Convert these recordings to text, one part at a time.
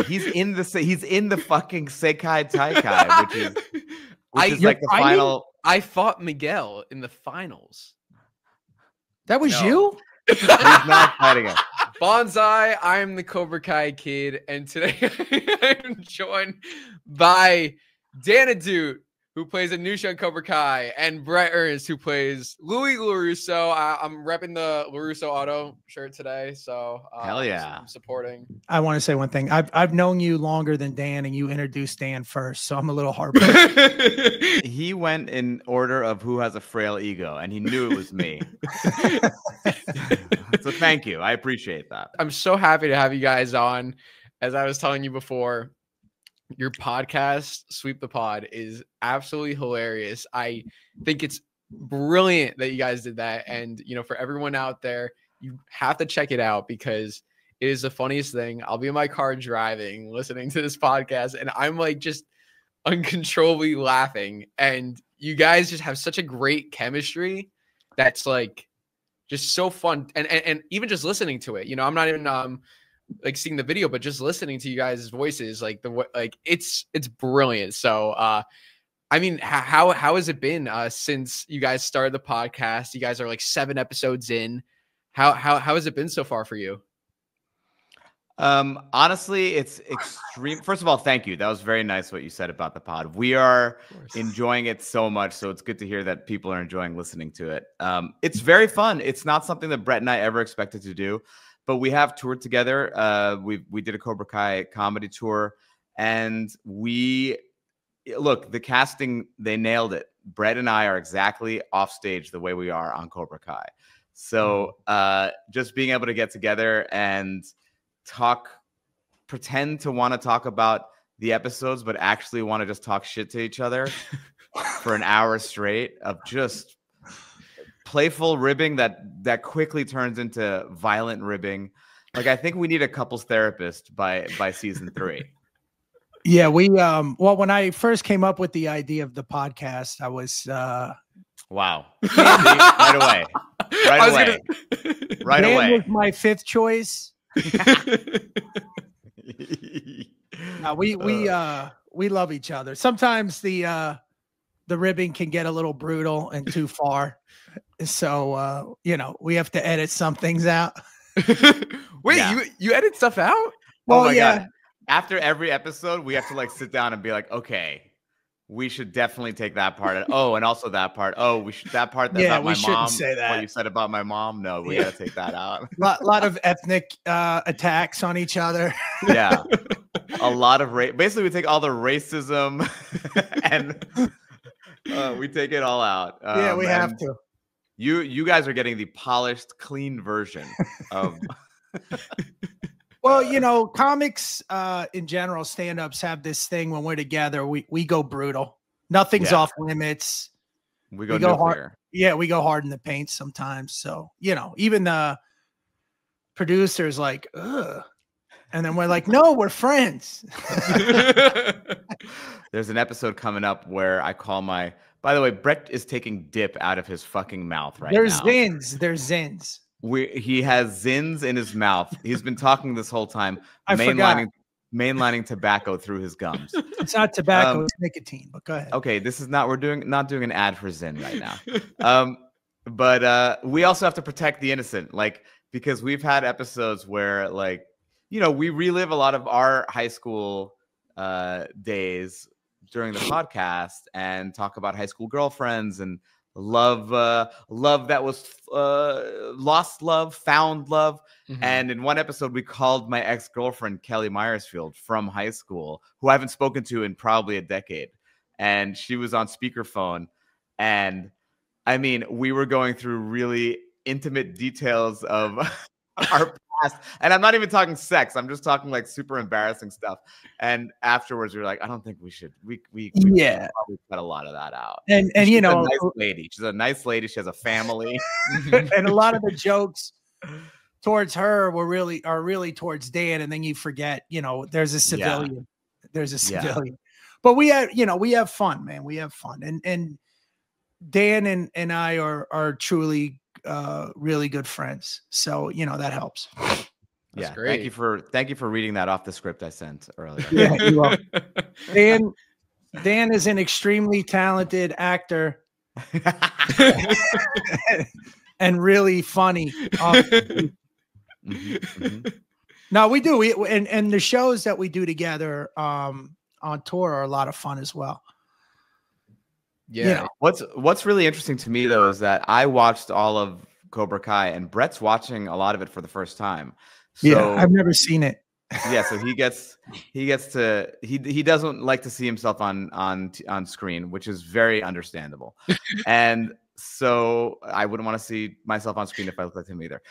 He's in the fucking Sekai Taikai, which is like the fighting? final. I fought Miguel in the finals. That was you? He's not fighting him. Bonsai, I'm the Cobra Kai kid, and today I'm joined by Dan Ahdoot, who plays Anoush on Cobra Kai, and Bret Ernst, who plays Louie LaRusso. I'm repping the LaRusso Auto shirt today, so hell yeah, I'm supporting. I want to say one thing. I've known you longer than Dan, and you introduced Dan first, so I'm a little heartbroken. He went in order of who has a frail ego, and he knew it was me. So thank you. I appreciate that. I'm so happy to have you guys on. As I was telling you before, your podcast, Sweep the Pod, is absolutely hilarious. I think it's brilliant that you guys did that. And, you know, for everyone out there, you have to check it out because it is the funniest thing. I'll be in my car driving, listening to this podcast, and I'm like just uncontrollably laughing. And you guys just have such a great chemistry that's like just so fun. And even just listening to it, you know, I'm not even like seeing the video, but just listening to you guys' voices, like it's brilliant. So I mean, how has it been since you guys started the podcast? You guys are like 7 episodes in. How has it been so far for you? Honestly, it's extreme. First of all, thank you. That was very nice what you said about the pod. We are enjoying it so much, so it's good to hear that people are enjoying listening to it. It's very fun. It's not something that Bret and I ever expected to do, but we have toured together. We did a Cobra Kai comedy tour, and look, the casting, they nailed it. Bret and I are exactly off stage the way we are on Cobra Kai. So just being able to get together and pretend to want to talk about the episodes, but actually want to just talk shit to each other for an hour straight of just playful ribbing that quickly turns into violent ribbing. Like, I think we need a couples therapist by season 3. Yeah, well, when I first came up with the idea of the podcast, I was wow. Right away. Right Dan away. was my 5th choice. No, we love each other. Sometimes the ribbing can get a little brutal and too far, so you know, we have to edit some things out. Wait, yeah. you edit stuff out? Well, oh my yeah. God. After every episode, we have to like sit down and be like, okay, we should definitely take that part out. Oh, and also that part. Oh, we should that part that's about my mom. Say that. What you said about my mom. No, we gotta take that out. lot of ethnic attacks on each other. Yeah, a lot of basically we take all the racism and we take it all out. Yeah, we have to. You guys are getting the polished, clean version of. Well, you know, comics in general, stand-ups have this thing when we're together, we go brutal. Nothing's off limits. We go nuclear. Hard. Yeah, we go hard in the paint sometimes. So, you know, even the producers like, ugh. And then we're like, no, we're friends. There's an episode coming up where I call by the way, Bret is taking dip out of his fucking mouth right now. There's zins. He has zins in his mouth. He's been talking this whole time, mainlining tobacco through his gums. It's not tobacco, it's nicotine, but go ahead. Okay, we're not doing an ad for Zin right now. But we also have to protect the innocent, like, because we've had episodes where, like, you know, we relive a lot of our high school days during the podcast and talk about high school girlfriends and love that was lost love, found love. Mm-hmm. And in one episode, we called my ex-girlfriend Kelly Myersfield from high school, who I haven't spoken to in probably a decade. And she was on speakerphone. And I mean, we were going through really intimate details of our past. And I'm not even talking sex. I'm just talking like super embarrassing stuff. And afterwards, we were like, I don't think we should. We probably cut a lot of that out. And she's you know, a nice lady. She's a nice lady. She has a family. And a lot of the jokes towards her are really towards Dan. And then you forget, you know, there's a civilian. Yeah. There's a civilian. Yeah. But we have fun, man. We have fun. And Dan and I are truly really good friends. So, you know, that helps. Yeah, great. thank you for reading that off the script I sent earlier. Yeah, you're welcome. Dan is an extremely talented actor and really funny. No, we do. And the shows that we do together on tour are a lot of fun as well. Yeah. You know. What's really interesting to me though is that I watched all of Cobra Kai and Brett's watching a lot of it for the first time. So, yeah, I've never seen it. Yeah, so he doesn't like to see himself on screen, which is very understandable. And so I wouldn't want to see myself on screen if I looked like him either.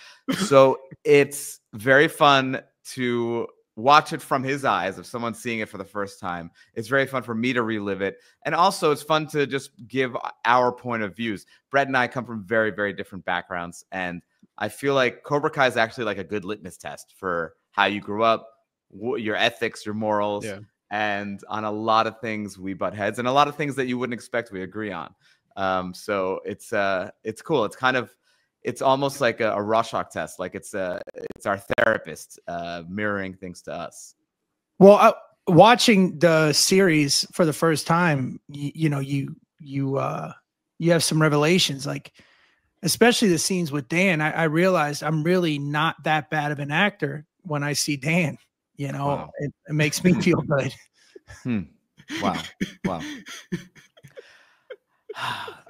So it's very fun to watch it from his eyes of someone seeing it for the first time. It's very fun for me to relive it. And also it's fun to just give our point of views. Brett and I come from very, very different backgrounds. And I feel like Cobra Kai is actually like a good litmus test for how you grew up, your ethics, your morals. Yeah. And on a lot of things we butt heads, and a lot of things that you wouldn't expect we agree on. So it's cool. It's almost like a Rorschach test. Like it's our therapist mirroring things to us. Well, watching the series for the first time, you have some revelations, like especially the scenes with Dan. I realized I'm really not that bad of an actor when I see Dan. Wow. It makes me feel good. Wow.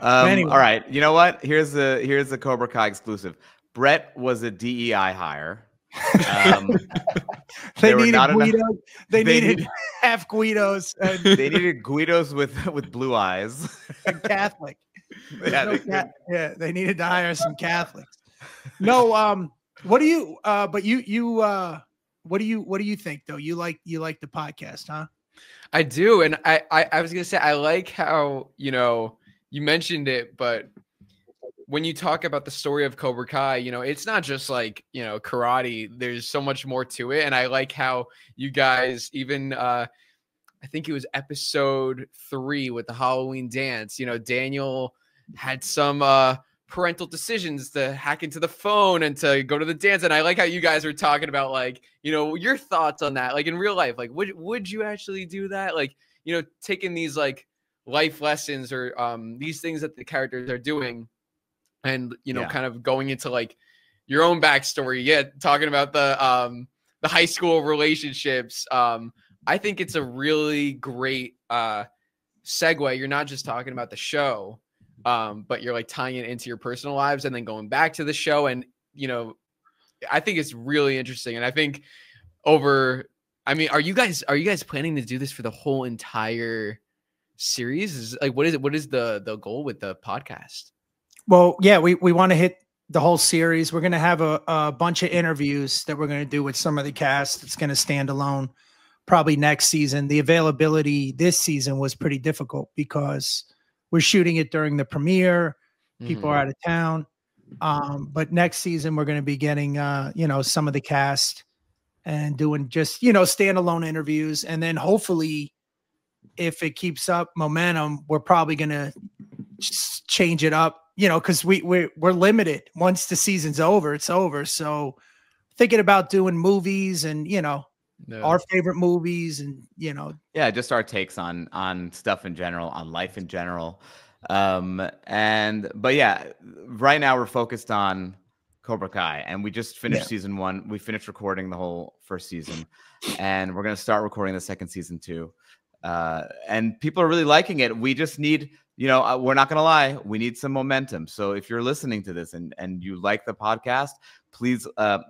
Anyway. All right. You know what? Here's the Cobra Kai exclusive. Brett was a DEI hire. They needed Guidos. They needed half Guidos. They needed Guidos with blue eyes. And Catholic. Yeah, they needed to hire some Catholics. No, what do you? But what do you think though? You like the podcast, huh? I do, and I was gonna say I like how you mentioned it, but when you talk about the story of Cobra Kai, it's not just like karate. There's so much more to it, and I like how you guys even I think it was episode 3 with the Halloween dance. Daniel had some parental decisions to hack into the phone and to go to the dance. And I like how you guys were talking about like, your thoughts on that, like in real life, like would you actually do that? Like, taking these like life lessons or these things that the characters are doing and, kind of going into like your own backstory. Yeah. Talking about the high school relationships. I think it's a really great segue. You're not just talking about the show, but you're like tying it into your personal lives and then going back to the show. And, I think it's really interesting. And I think are you guys planning to do this for the whole entire series? What is the goal with the podcast? Well, yeah, we want to hit the whole series. We're going to have a bunch of interviews that we're going to do with some of the cast. It's going to stand alone probably next season. The availability this season was pretty difficult because we're shooting it during the premiere. People are out of town. But next season, we're going to be getting, some of the cast and doing just, standalone interviews. And then hopefully, if it keeps up momentum, we're probably going to change it up, because we're limited. Once the season's over, it's over. So thinking about doing movies and, our favorite movies and, just our takes on stuff in general, on life in general. But yeah, right now we're focused on Cobra Kai, and we just finished season 1. We finished recording the whole first season, and we're going to start recording the second season too. And people are really liking it. We just need, we're not going to lie, we need some momentum. So if you're listening to this and you like the podcast, please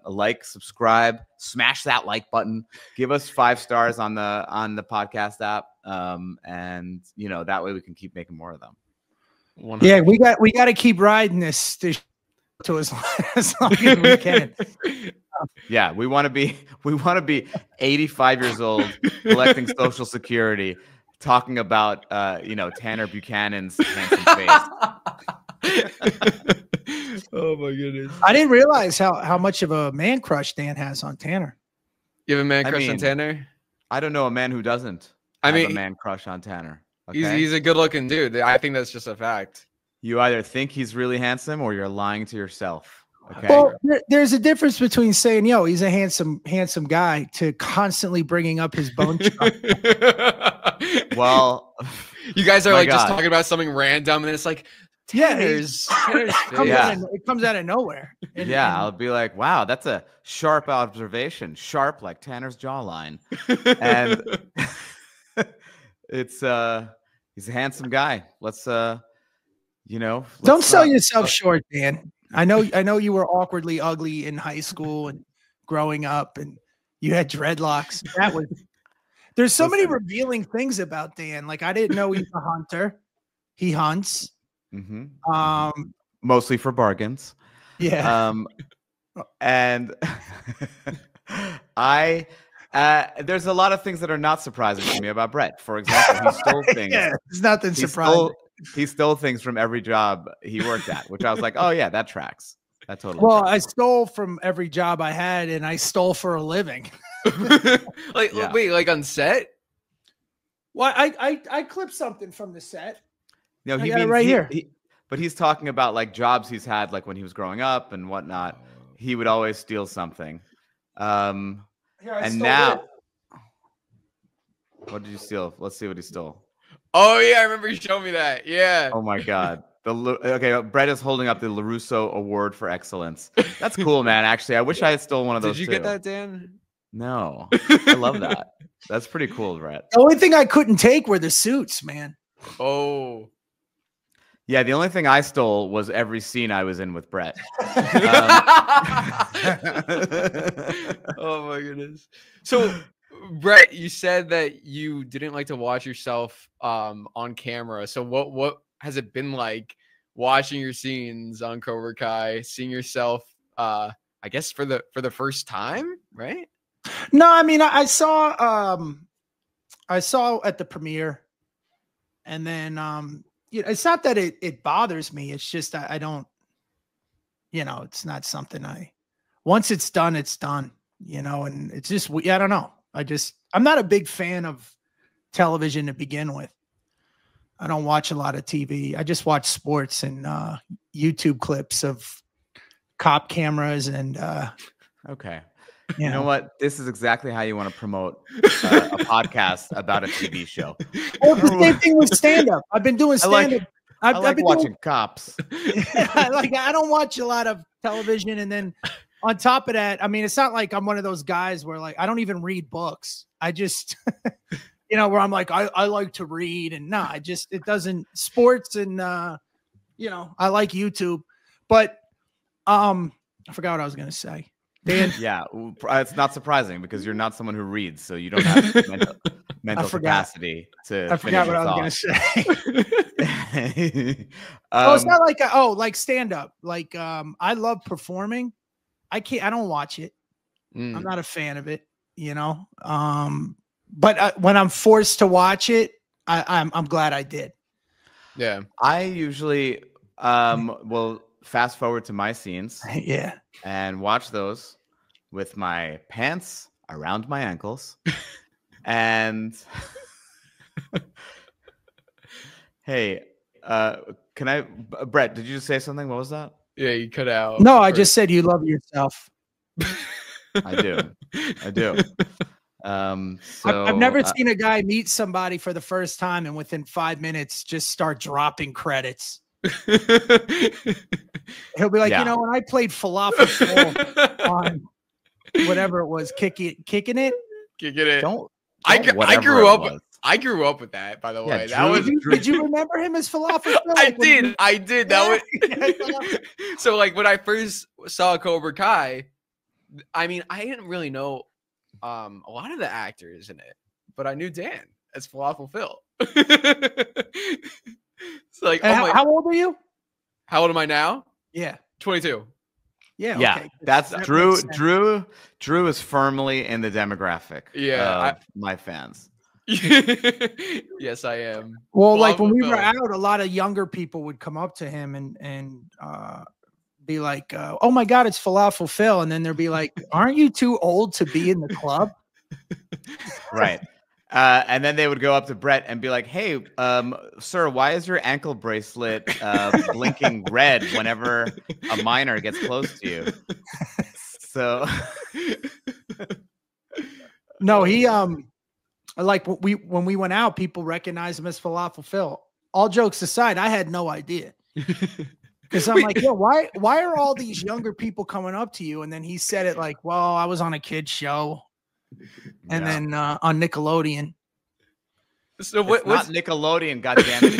like, subscribe, smash that like button, give us 5 stars on the podcast app. And that way we can keep making more of them. 100%. Yeah, we got to keep riding this to as long as we can. Yeah, we want to be 85 years old, collecting Social Security, talking about Tanner Buchanan's handsome face. Oh my goodness! I didn't realize how much of a man crush Dan has on Tanner. You have a man crush on Tanner? I don't know a man who doesn't. Have a man crush on Tanner. Okay? He's a good-looking dude. I think that's just a fact. You either think he's really handsome or you're lying to yourself. Okay. Well, there's a difference between saying, yo, he's a handsome guy to constantly bringing up his bone chop. Well, you guys are like God. just talking about something random, and it's like, Tanner's it comes out of nowhere. And I'll be like, wow, that's a sharp observation. Sharp like Tanner's jawline. And it's he's a handsome guy. Let's don't sell yourself short, Dan. I know you were awkwardly ugly in high school and growing up, and you had dreadlocks. There's so many revealing things about Dan. Like, I didn't know he's a hunter. He hunts. Mostly for bargains. Yeah. And there's a lot of things that are not surprising to me about Bret. For example, he stole things. Yeah, it's nothing surprising. He stole things from every job he worked at, which I was like, oh yeah, that tracks. That totally. Well, tracks. I stole from every job I had, and I stole for a living. Wait, like on set? Well, I clipped something from the set. No, he got it right here. But he's talking about like jobs he's had, like when he was growing up and whatnot. He would always steal something. And now, what did you steal? Let's see what he stole. Oh yeah, I remember you showed me that. Yeah. Oh my God. Okay, Bret is holding up the LaRusso Award for Excellence. That's cool, man. Actually, I wish I had stolen one of those. Did you get that, Dan? No. I love that. That's pretty cool, Bret. The only thing I couldn't take were the suits, man. Oh. Yeah, the only thing I stole was every scene I was in with Bret. Oh my goodness. So, Bret, you said that you didn't like to watch yourself on camera. So what has it been like watching your scenes on Cobra Kai, seeing yourself I guess for the first time, right? No, I mean I saw at the premiere, and then it's not that it bothers me. It's just I don't, it's not something once it's done, and it's just, I don't know. I'm not a big fan of television to begin with. I don't watch a lot of TV. I just watch sports and YouTube clips of cop cameras and okay. You know what? This is exactly how you want to promote a podcast about a TV show. Well, the same thing with stand-up. I've been doing stand-up. I like watching cops. I don't watch a lot of television, and then on top of that, I mean, it's not like I'm one of those guys where like I don't even read books. I just, where I'm like I like to read, and no, it doesn't. Sports and I like YouTube, but I forgot what I was gonna say. Dan? Yeah, it's not surprising because you're not someone who reads, so you don't have mental capacity to. I forgot what I was going to say. It's not like like stand up. Like I love performing. I don't watch it. I'm not a fan of it. But when I'm forced to watch it, I'm glad I did. Yeah, I usually will fast forward to my scenes. Yeah. And watch those with my pants around my ankles. And hey, can I, Bret, did you just say something? What was that? Yeah, you cut out. No, I just said you love yourself. I do. So I've never seen a guy meet somebody for the first time and within 5 minutes just start dropping credits. He'll be like, when I played falafel on whatever it was, kicking it. I grew up with that, by the way. Did you remember him as falafel? I did. That was so like when I first saw Cobra Kai, I mean, I didn't really know a lot of the actors in it, but I knew Dan as Falafel Phil. It's like, how old are you? How old am I now? Yeah. 22. Yeah. Yeah. Okay. That's Drew. Drew is firmly in the demographic. Yeah. My fans. Yes, I am. Well, like when we were out, a lot of younger people would come up to him and be like, oh my God, it's Falafel Phil. And then they'll be like, aren't you too old to be in the club? Right. And then they would go up to Bret and be like, "Hey, sir, why is your ankle bracelet blinking red whenever a minor gets close to you?" So, no, he like when we went out, people recognized him as Falafel Phil. All jokes aside, I had no idea. Because I'm like, yo, why are all these younger people coming up to you? And then he said it like, well, I was on a kid's show. And then on Nickelodeon. So what's not Nickelodeon, goddammit.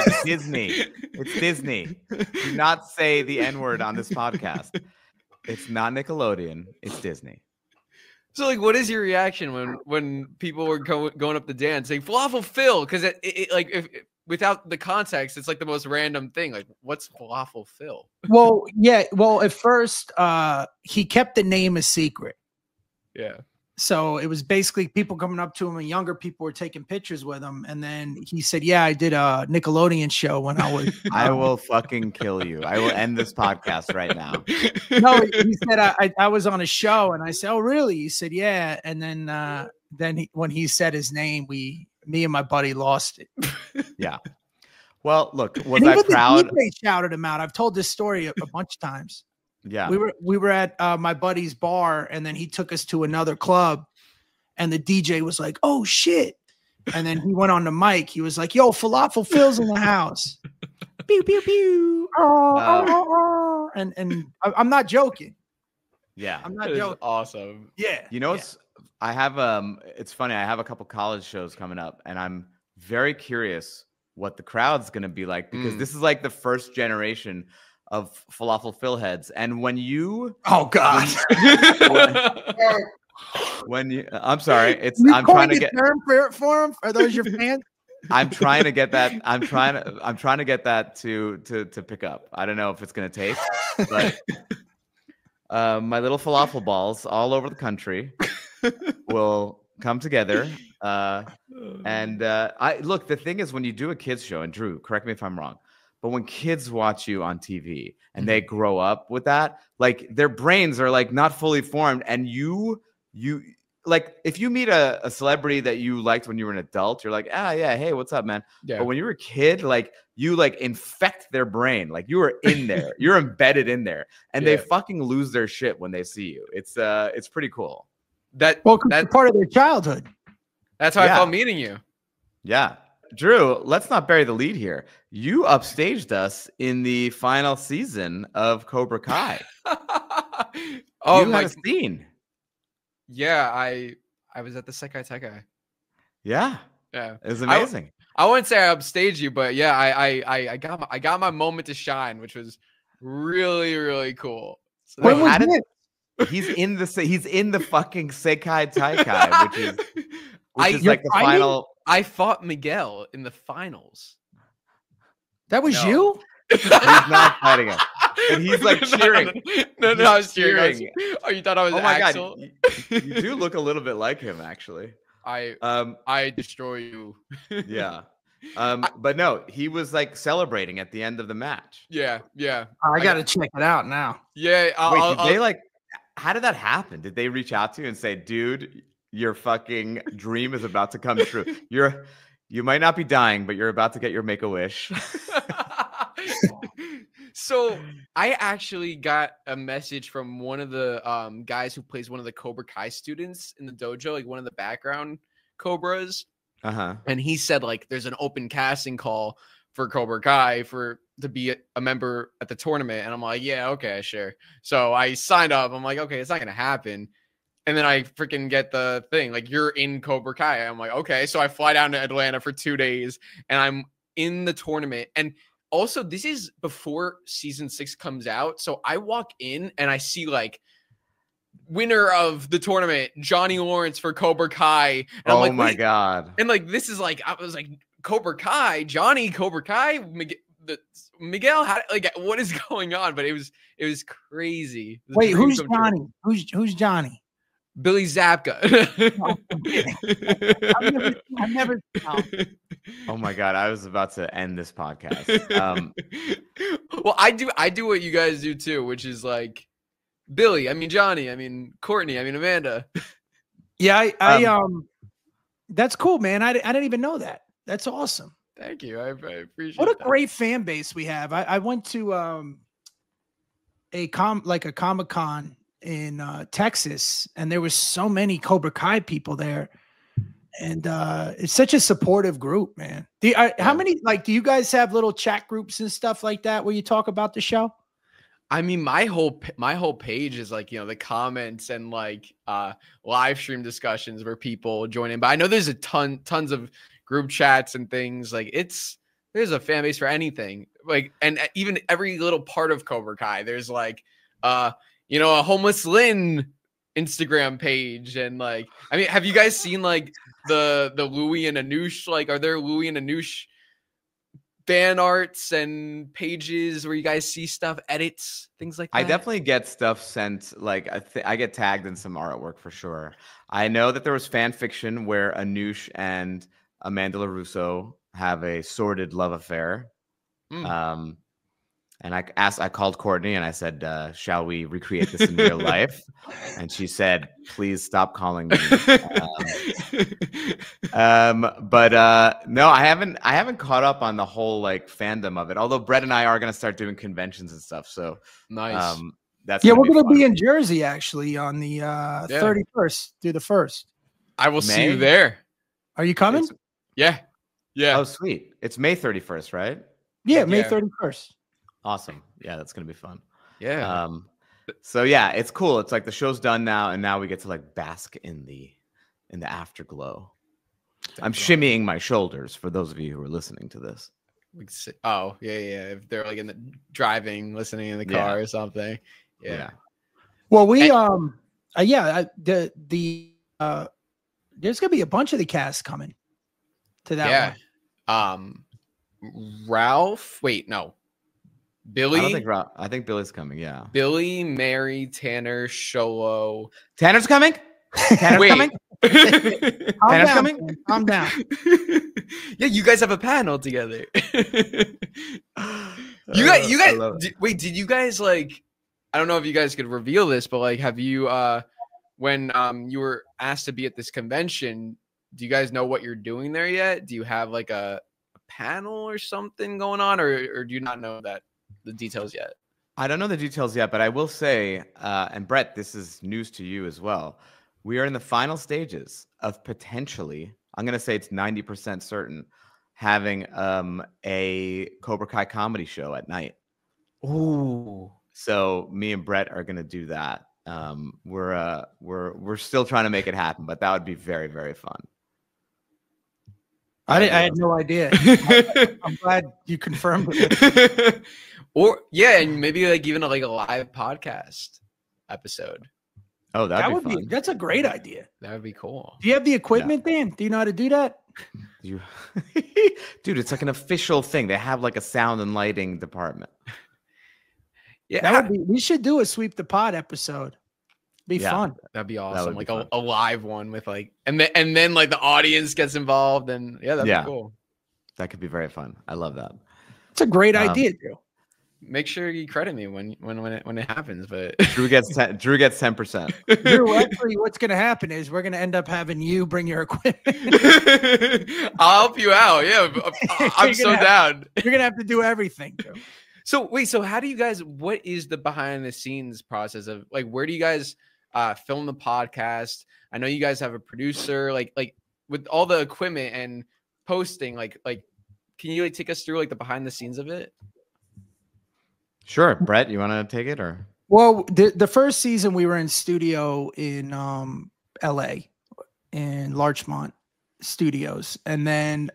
It's Disney. It's Disney. Do not say the N-word on this podcast. It's not Nickelodeon. It's Disney. So, like, what is your reaction when people were going up the dance saying Falafel Phil? Because it like if without the context, it's like the most random thing. Like, what's Falafel Phil? Well, yeah. Well, at first, he kept the name a secret. Yeah. So it was basically people coming up to him, and younger people were taking pictures with him. And then he said, "Yeah, I did a Nickelodeon show when I was." I will fucking kill you. I will end this podcast right now. No, he said I was on a show, and I said, "Oh, really?" He said, "Yeah." And then when he said his name, me and my buddy lost it. Yeah. Well, look, was I proud? The DJ shouted him out. I've told this story a bunch of times. Yeah, we were at my buddy's bar, and then he took us to another club, and the DJ was like, "Oh shit!" And then he went on the mic. He was like, "Yo, Falafel Phil's in the house." Pew pew pew. And I'm not joking. Yeah, I'm not joking. Awesome. Yeah, you know what's I have it's funny. I have a couple college shows coming up, and I'm very curious what the crowd's gonna be like, because this is like the first generation of Falafel Phil heads. And when you I'm sorry, I'm trying to get term for them. Are those your fans? I'm trying to get that. I'm trying to get that to pick up. I don't know if it's gonna take, but my little falafel balls all over the country will come together. And I look, the thing is, when you do a kids show, and Drew, correct me if I'm wrong, but when kids watch you on TV and they grow up with that, like their brains are like not fully formed. And you like, if you meet a celebrity that you liked when you were an adult, you're like, ah, yeah, hey, what's up, man? Yeah. But when you were a kid, like you like infect their brain. Like you were in there, you're embedded in there, and they fucking lose their shit when they see you. It's pretty cool. That's part of their childhood. That's how I felt meeting you. Yeah. Drew, let's not bury the lead here. You upstaged us in the final season of Cobra Kai. Oh, you had a scene. Yeah, I was at the Sekai Tekai. Yeah. Yeah. It was amazing. I wouldn't say I upstaged you, but yeah, I got my moment to shine, which was really, really cool. So when was it? He's in the fucking Sekai Taikai, which is like the final. I fought Miguel in the finals. That was you? He's not fighting him. And he's like cheering. No, I was cheering. Oh, you thought I was Axel? God. You do look a little bit like him, actually. I destroy you. Yeah. But no, he was like celebrating at the end of the match. Yeah. I got to check it out now. Yeah. How did that happen? Did they reach out to you and say, dude, your fucking dream is about to come true? You might not be dying, but you're about to get your Make-A-Wish. So I actually got a message from one of the guys who plays one of the Cobra Kai students in the dojo, like one of the background Cobras. And he said, like, there's an open casting call for Cobra Kai to be a member at the tournament. And I'm like, yeah, okay, sure. So I signed up. I'm like, okay, it's not going to happen. And then I freaking get the thing, like, you're in Cobra Kai. I'm like, okay. So I fly down to Atlanta for 2 days, and I'm in the tournament. And also, this is before season 6 comes out. So I walk in and I see, like, winner of the tournament, Johnny Lawrence for Cobra Kai. And I'm like, my God. And like, this is like, I was like, Cobra Kai, Johnny Cobra Kai, Miguel, what is going on? But it was crazy. Wait, who's Johnny? Who's Johnny? Billy Zabka. I've never. Oh my God, I was about to end this podcast. Well, I do what you guys do too, which is like Billy. I mean Johnny. I mean Courtney. I mean Amanda. Yeah, That's cool, man. I didn't even know that. That's awesome. Thank you. I appreciate What a that. great fan base we have. I went to a Comic-Con in Texas, and there was so many Cobra Kai people there. And it's such a supportive group, man. How many, like, do you guys have little chat groups and stuff like that where you talk about the show? I mean, my whole page is like, the comments and like live stream discussions where people join in. But I know there's tons of group chats and things. Like there's a fan base for anything. Like, and even every little part of Cobra Kai, there's like a homeless Lynn Instagram page. And like, I mean, have you guys seen like the Louie and Anoush? Like, are there Louie and Anoush fan arts and pages where you guys see stuff, edits, things like that? I definitely get stuff sent. Like I get tagged in some artwork for sure. I know that there was fan fiction where Anoush and Amanda LaRusso have a sordid love affair. And I called Courtney and I said, shall we recreate this in real life? And she said, please stop calling me. But no, I haven't caught up on the whole like fandom of it. Although Bret and I are going to start doing conventions and stuff. So nice. We're going to be in Jersey actually on the 31st through the 1st. I will see you there. Are you coming? Yeah. Oh, sweet. It's May 31st, right? Yeah, May 31st. Awesome. Yeah, that's gonna be fun. Yeah. So yeah, it's cool. It's like the show's done now, and now we get to like bask in the afterglow. I'm shimmying my shoulders for those of you who are listening to this. Oh, yeah. If they're like in the driving, listening in the car or something. Yeah. Well, we there's gonna be a bunch of the cast coming to that one. Ralph. Wait, no. Billy. I think Billy's coming. Yeah. Billy, Mary, Tanner, Sholo. Tanner's coming. Tanner's coming. Tanner's coming. I'm down. Yeah, you guys have a panel together. You guys. Wait, did you guys like? I don't know if you guys could reveal this, but like, have you when you were asked to be at this convention? Do you guys know what you're doing there yet? Do you have like a panel or something going on, or do you not know the details yet? I don't know the details yet, but I will say, and Bret, this is news to you as well. We are in the final stages of potentially, I'm going to say it's 90% certain, having a Cobra Kai comedy show at night. Ooh. So me and Bret are going to do that. We're still trying to make it happen, but that would be very, very fun. I had no idea. I'm glad you confirmed it. And maybe like even like a live podcast episode. Oh, that would be fun. That's a great idea. That would be cool. Do you have the equipment, Dan? Do you know how to do that? Dude, it's like an official thing. They have like a sound and lighting department. Yeah, we should do a Sweep the Pod episode. Be fun. That'd be awesome. Like a live one with like, and then like the audience gets involved, and that'd be cool. That could be very fun. I love that. It's a great idea, Drew. Make sure you credit me when it happens. But Drew gets 10%. Drew, actually, what's going to happen is we're going to end up having you bring your equipment. I'll help you out. Yeah, I'm so down. You're going to have to do everything, Drew. So wait, so how do you guys? What is the behind the scenes process of like? Where do you guys film the podcast? I know you guys have a producer. Like with all the equipment and posting. Like, can you like take us through like the behind the scenes of it? Sure, Bret, you want to take it or? Well, the first season we were in studio in LA in Larchmont Studios, and then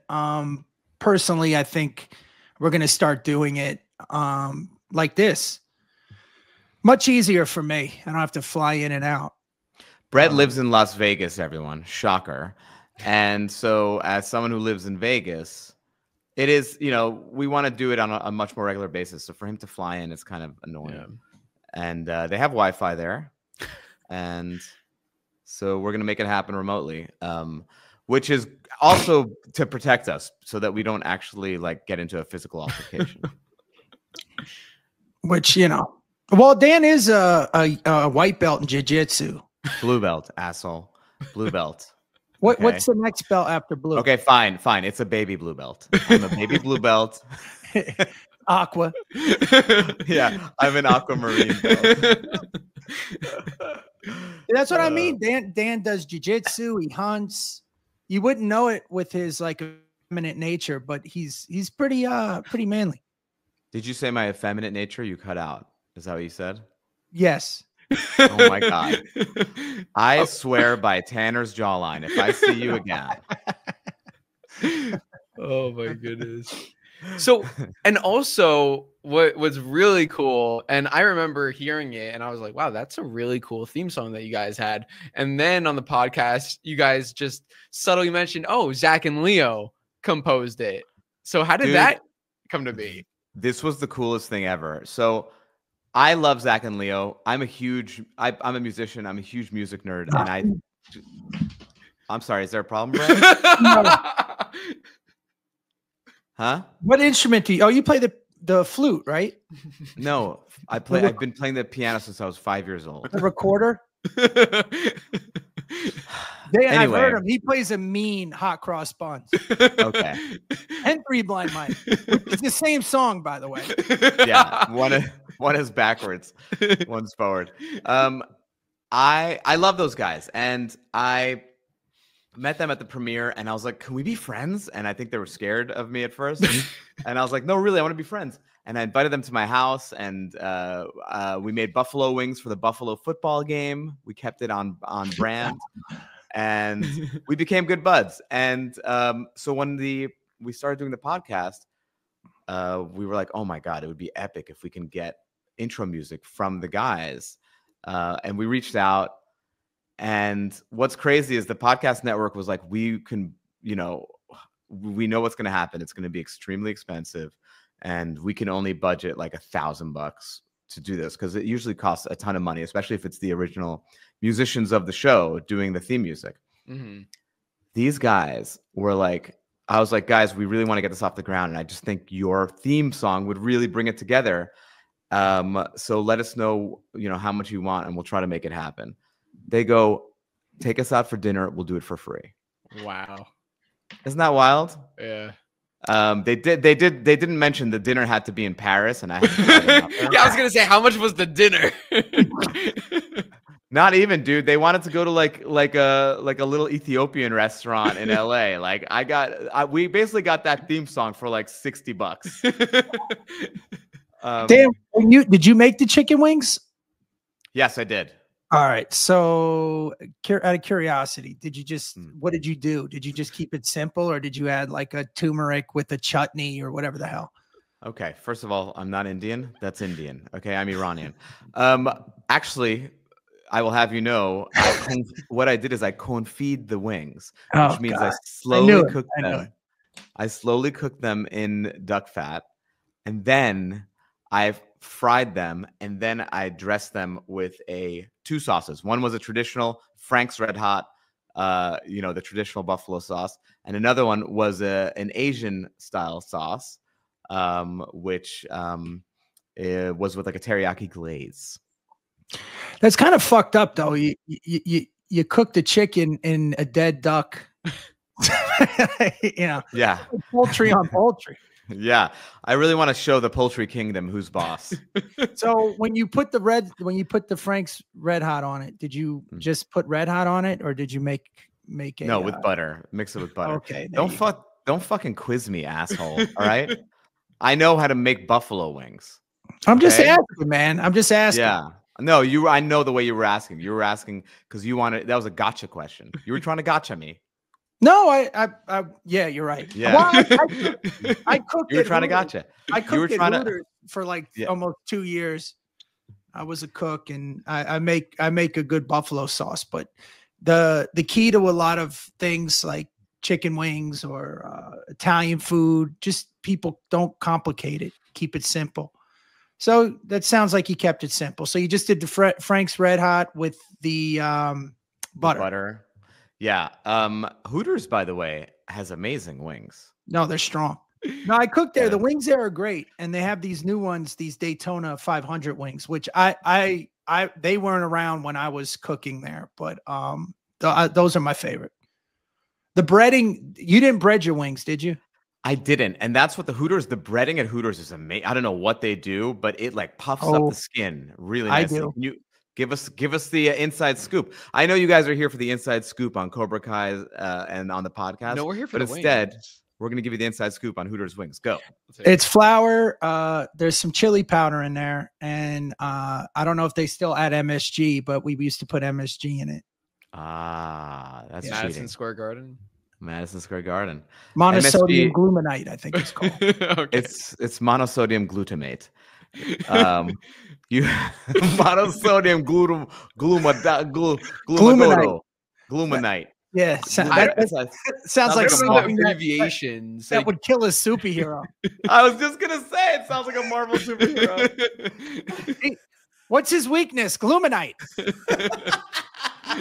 personally, I think we're gonna start doing it like this. Much easier for me. I don't have to fly in and out. Bret lives in Las Vegas, everyone. Shocker. And so as someone who lives in Vegas, it is, we want to do it on a much more regular basis. So for him to fly in, it's kind of annoying. Yeah. And they have Wi-Fi there. And so we're going to make it happen remotely, which is also to protect us so that we don't actually like get into a physical altercation. Which, well, Dan is a white belt in jiu-jitsu. Blue belt, asshole. Blue belt. What's the next belt after blue? Okay, fine. It's a baby blue belt. I'm a baby blue belt. Aqua. Yeah, I'm an aquamarine belt. That's what I mean. Dan does jiu-jitsu, he hunts. You wouldn't know it with his like effeminate nature, but he's pretty manly. Did you say my effeminate nature? You cut out. Is that what you said? Yes. Oh my God. I swear by Tanner's jawline, if I see you again. Oh my goodness. So, and also what was really cool, and I remember hearing it and I was like, wow, that's a really cool theme song that you guys had. And then on the podcast, you guys just subtly mentioned, oh, Zach and Leo composed it. So how did that come to be? This was the coolest thing ever. So I love Zach and Leo. I'm a musician. I'm a huge music nerd. And I'm sorry, is there a problem, Brett? No. Huh? What instrument do you? Oh, you play the flute, right? No, I've been playing the piano since I was 5 years old. The recorder. Anyway. I've heard him. He plays a mean hot cross buns. Okay. And Three Blind Mice. It's the same song, by the way. Yeah, one is backwards, one's forward. I love those guys, and I met them at the premiere, and I was like, can we be friends? And I think they were scared of me at first. And I was like, no, really, I want to be friends. And I invited them to my house, and we made buffalo wings for the Buffalo football game. We kept it on brand, and we became good buds. And so when we started doing the podcast, we were like, oh my God, it would be epic if we can get intro music from the guys. And we reached out. And what's crazy is the podcast network was like, we can, we know what's going to happen. It's going to be extremely expensive. And we can only budget like $1,000 to do this, because it usually costs a ton of money, especially if it's the original musicians of the show doing the theme music. Mm-hmm. These guys were like, I was like, guys, we really want to get this off the ground. And I just think your theme song would really bring it together. So let us know, how much you want, and we'll try to make it happen. They go, take us out for dinner. We'll do it for free. Wow. Isn't that wild? Yeah. They didn't mention the dinner had to be in Paris, and I had to fly them out there. Yeah, I was gonna say, how much was the dinner? Not even, dude. They wanted to go to like a little Ethiopian restaurant in LA. Like we basically got that theme song for like $60. Damn, did you make the chicken wings? Yes, I did. All right. So out of curiosity, what did you do? Did you just keep it simple, or did you add like a turmeric with a chutney or whatever the hell? Okay. First of all, I'm not Indian. That's Indian. Okay. I'm Iranian. Actually, I will have you know, what I did is I confit the wings, which means I slowly cook them. I slowly cook them in duck fat, and then I've fried them, and then I dressed them with two sauces. One was a traditional Frank's Red Hot, the traditional buffalo sauce, and another one was an Asian style sauce, which was with like a teriyaki glaze. That's kind of fucked up, though. You cook the chicken in a dead duck. Yeah, poultry on poultry. Yeah, I really want to show the poultry kingdom who's boss. So when you put the Frank's Red Hot on it, did you just put Red Hot on it, or did you make a no with butter? Mix it with butter. Okay. Don't fucking quiz me, asshole. All right. I know how to make buffalo wings. I'm just asking, man. I'm just asking. Yeah. No, I know the way you were asking. You were asking because you wanted. That was a gotcha question. You were trying to gotcha me. No, yeah, you're right. Yeah. Well, I cooked. You were trying to gotcha. I cooked for like almost 2 years. I was a cook, and I make a good buffalo sauce. But the key to a lot of things like chicken wings or Italian food, just people don't complicate it. Keep it simple. So that sounds like you kept it simple. So you just did the Frank's Red Hot with the butter. Yeah. Hooters, by the way, has amazing wings. No, they're strong. No, I cooked there. The wings there are great, and they have these new ones, these Daytona 500 wings, which they weren't around when I was cooking there, but those are my favorite. The breading, you didn't bread your wings, did you? I didn't, and that's what the breading at Hooters is amazing. I don't know what they do, but it like puffs up the skin really nicely. I do. Can you give us the inside scoop? I know you guys are here for the inside scoop on Cobra Kai and on the podcast. No, we're here for but the instead, wings. we're gonna give you the inside scoop on Hooters wings. Go. It's flour. There's some chili powder in there, and I don't know if they still add MSG, but we used to put MSG in it. Ah, that's Madison Square Garden. Madison Square Garden. Monosodium glutamate, I think it's called. Okay. It's monosodium glutamate. You monosodium glutamate. Yeah, sounds like some abbreviations that would kill a superhero. I was just gonna say it sounds like a Marvel superhero. Hey, what's his weakness? Glutamate.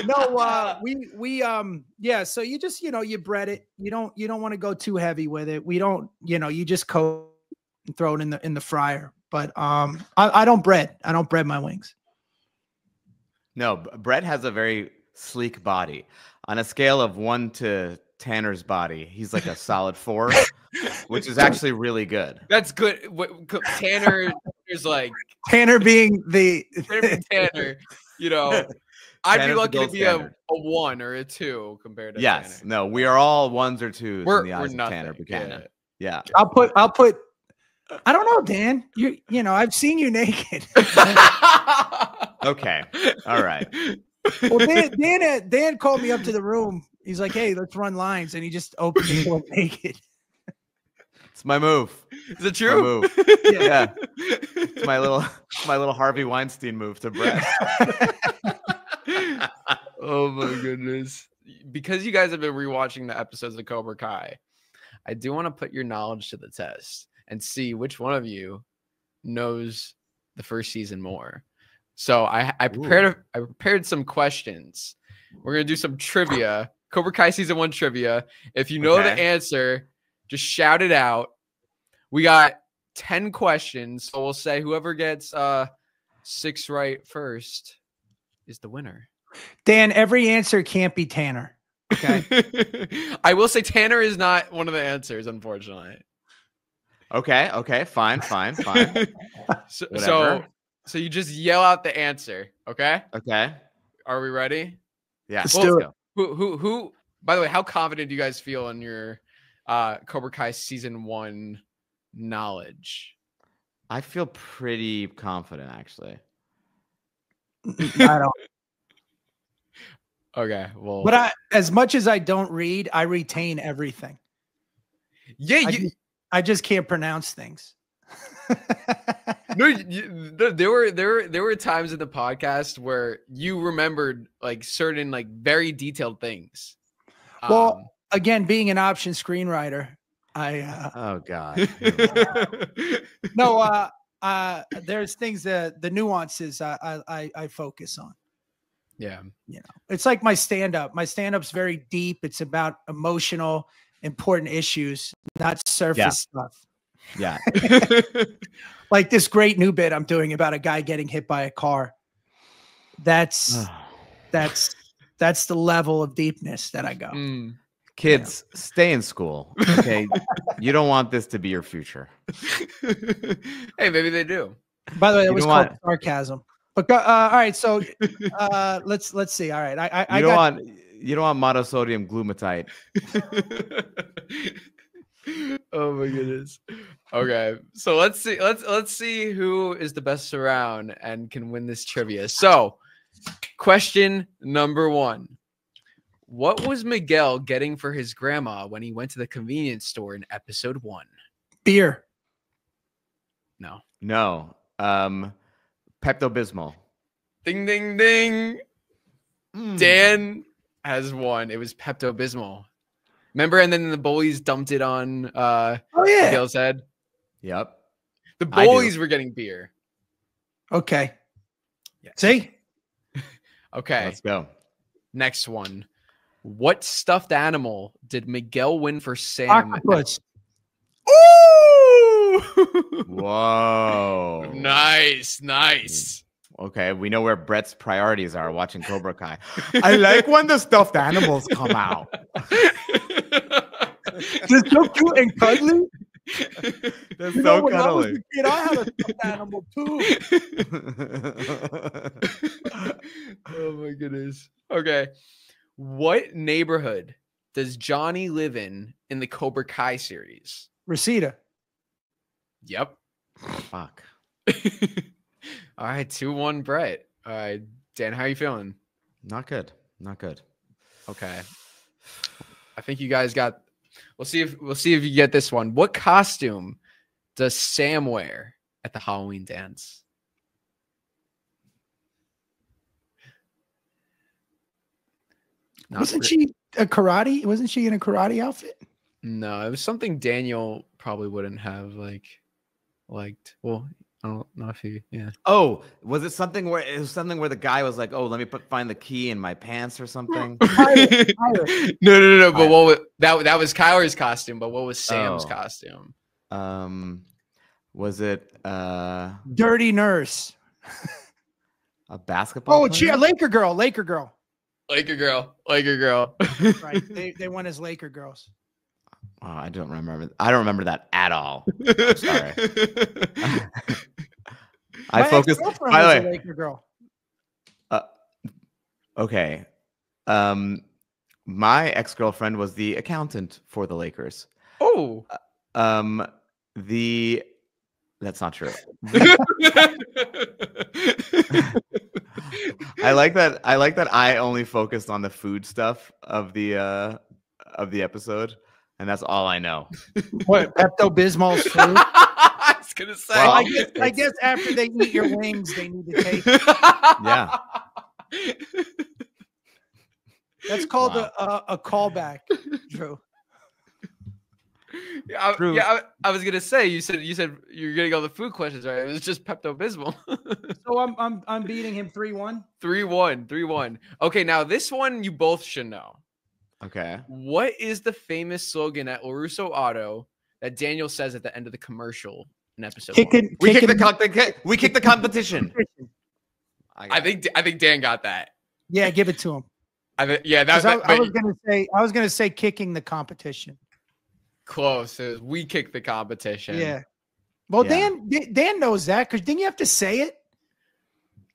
No, yeah. So you just, you bread it. You don't want to go too heavy with it. We don't, you just coat and throw it in the fryer. But I don't bread. I don't bread my wings. No, Bret has a very sleek body. On a scale of 1 to Tanner's body, he's like a solid 4, which is actually really good. That's good. Tanner is like Tanner being Tanner. I'd be lucky to be a 1 or a 2 compared to Yes. Tanner. No, we are all 1s or 2s We're in the eyes of nothing. Tanner Buchanan. Yeah. I'll put. I don't know, Dan. I've seen you naked. Okay. All right. Well, Dan called me up to the room. He's like, "Hey, let's run lines," and he just opened the door naked. It's my move. Is it true? My move. Yeah. It's my little Harvey Weinstein move to Bret. Oh my goodness. Because you guys have been rewatching the episodes of Cobra Kai, I do want to put your knowledge to the test and see which one of you knows the first season more. So I prepared some questions. We're gonna do some trivia, Cobra Kai season 1 trivia. If you know the answer, just shout it out. We got 10 questions, so we'll say whoever gets 6 right first is the winner. Dan, every answer can't be Tanner. Okay. I will say Tanner is not one of the answers, unfortunately. Okay. Fine. So you just yell out the answer, okay? Okay. Are we ready? Yeah. Let's do it. Who? By the way, how confident do you guys feel in your Cobra Kai season 1 knowledge? I feel pretty confident, actually. I don't. Okay, well, But as much as I don't read, I retain everything. Yeah, I just can't pronounce things. No, there were times in the podcast where you remembered like certain like very detailed things. Well, again, being an option screenwriter, oh God. No, there's things that the nuances I focus on. Yeah, it's like my stand-up. My stand-up's very deep. It's about emotional, important issues, not surface stuff. Yeah. Like this great new bit I'm doing about a guy getting hit by a car. That's the level of deepness that I go. Kids, stay in school. Okay. You don't want this to be your future. Hey, maybe they do. By the way, that was called sarcasm. But all right, so let's see. All right, you don't want monosodium glutamate. Oh my goodness. Okay, so let's see who is the best around and can win this trivia. So, question number 1: what was Miguel getting for his grandma when he went to the convenience store in episode 1? Beer. No. Pepto-Bismol. Ding, ding, ding. Dan has won. It was Pepto-Bismol. Remember? And then the bullies dumped it on Miguel's head. Yep. The bullies were getting beer. Okay. Yeah. See? Okay. Let's go. Next one. What stuffed animal did Miguel win for Sam? Octopus. Ooh! Whoa. Nice. Okay, we know where Bret's priorities are watching Cobra Kai. I like when the stuffed animals come out. They're so cute and cuddly. That's You so know, when I was cuddly. a kid, I had a stuffed animal too. Oh my goodness. Okay. What neighborhood does Johnny live in the Cobra Kai series? Reseda. Yep. Fuck. All right, 2-1 Brett. All right, Dan, how are you feeling? Not good. Not good. Okay. I think you guys got. We'll see if you get this one. What costume does Sam wear at the Halloween dance? Wasn't she a karate? Wasn't she in a karate outfit? No, it was something Daniel probably wouldn't have liked. Well, I don't know if he. Yeah. Oh, was it something where the guy was like, "Oh, let me find the key in my pants" or something? No. But that was Kyler's costume. But what was Sam's costume? Was it Dirty Nurse? a basketball? Oh, player? she a Laker girl. Laker girl. Right. They went as Laker girls. Oh, I don't remember that at all. I'm sorry. I focused. By the way, Laker girl. Okay. My ex-girlfriend was the accountant for the Lakers. Oh. That's not true. I like that I only focused on the food stuff of the episode, and that's all I know. What, Pepto-Bismol's food? I was gonna say. Well, I guess after they eat your wings, they need to take. Yeah. That's called a callback, Drew. I was gonna say you said you're getting all the food questions right. It was just Pepto-Bismol. So I'm beating him 3-1. 3-1. Okay, now this one you both should know. Okay. What is the famous slogan at LaRusso Auto that Daniel says at the end of the commercial in episode 1? We kick the competition. I think Dan got that. Yeah, give it to him. I was gonna say kicking the competition. Close. We kick the competition. Yeah. Well, Yeah. Dan knows that because didn't you have to say it?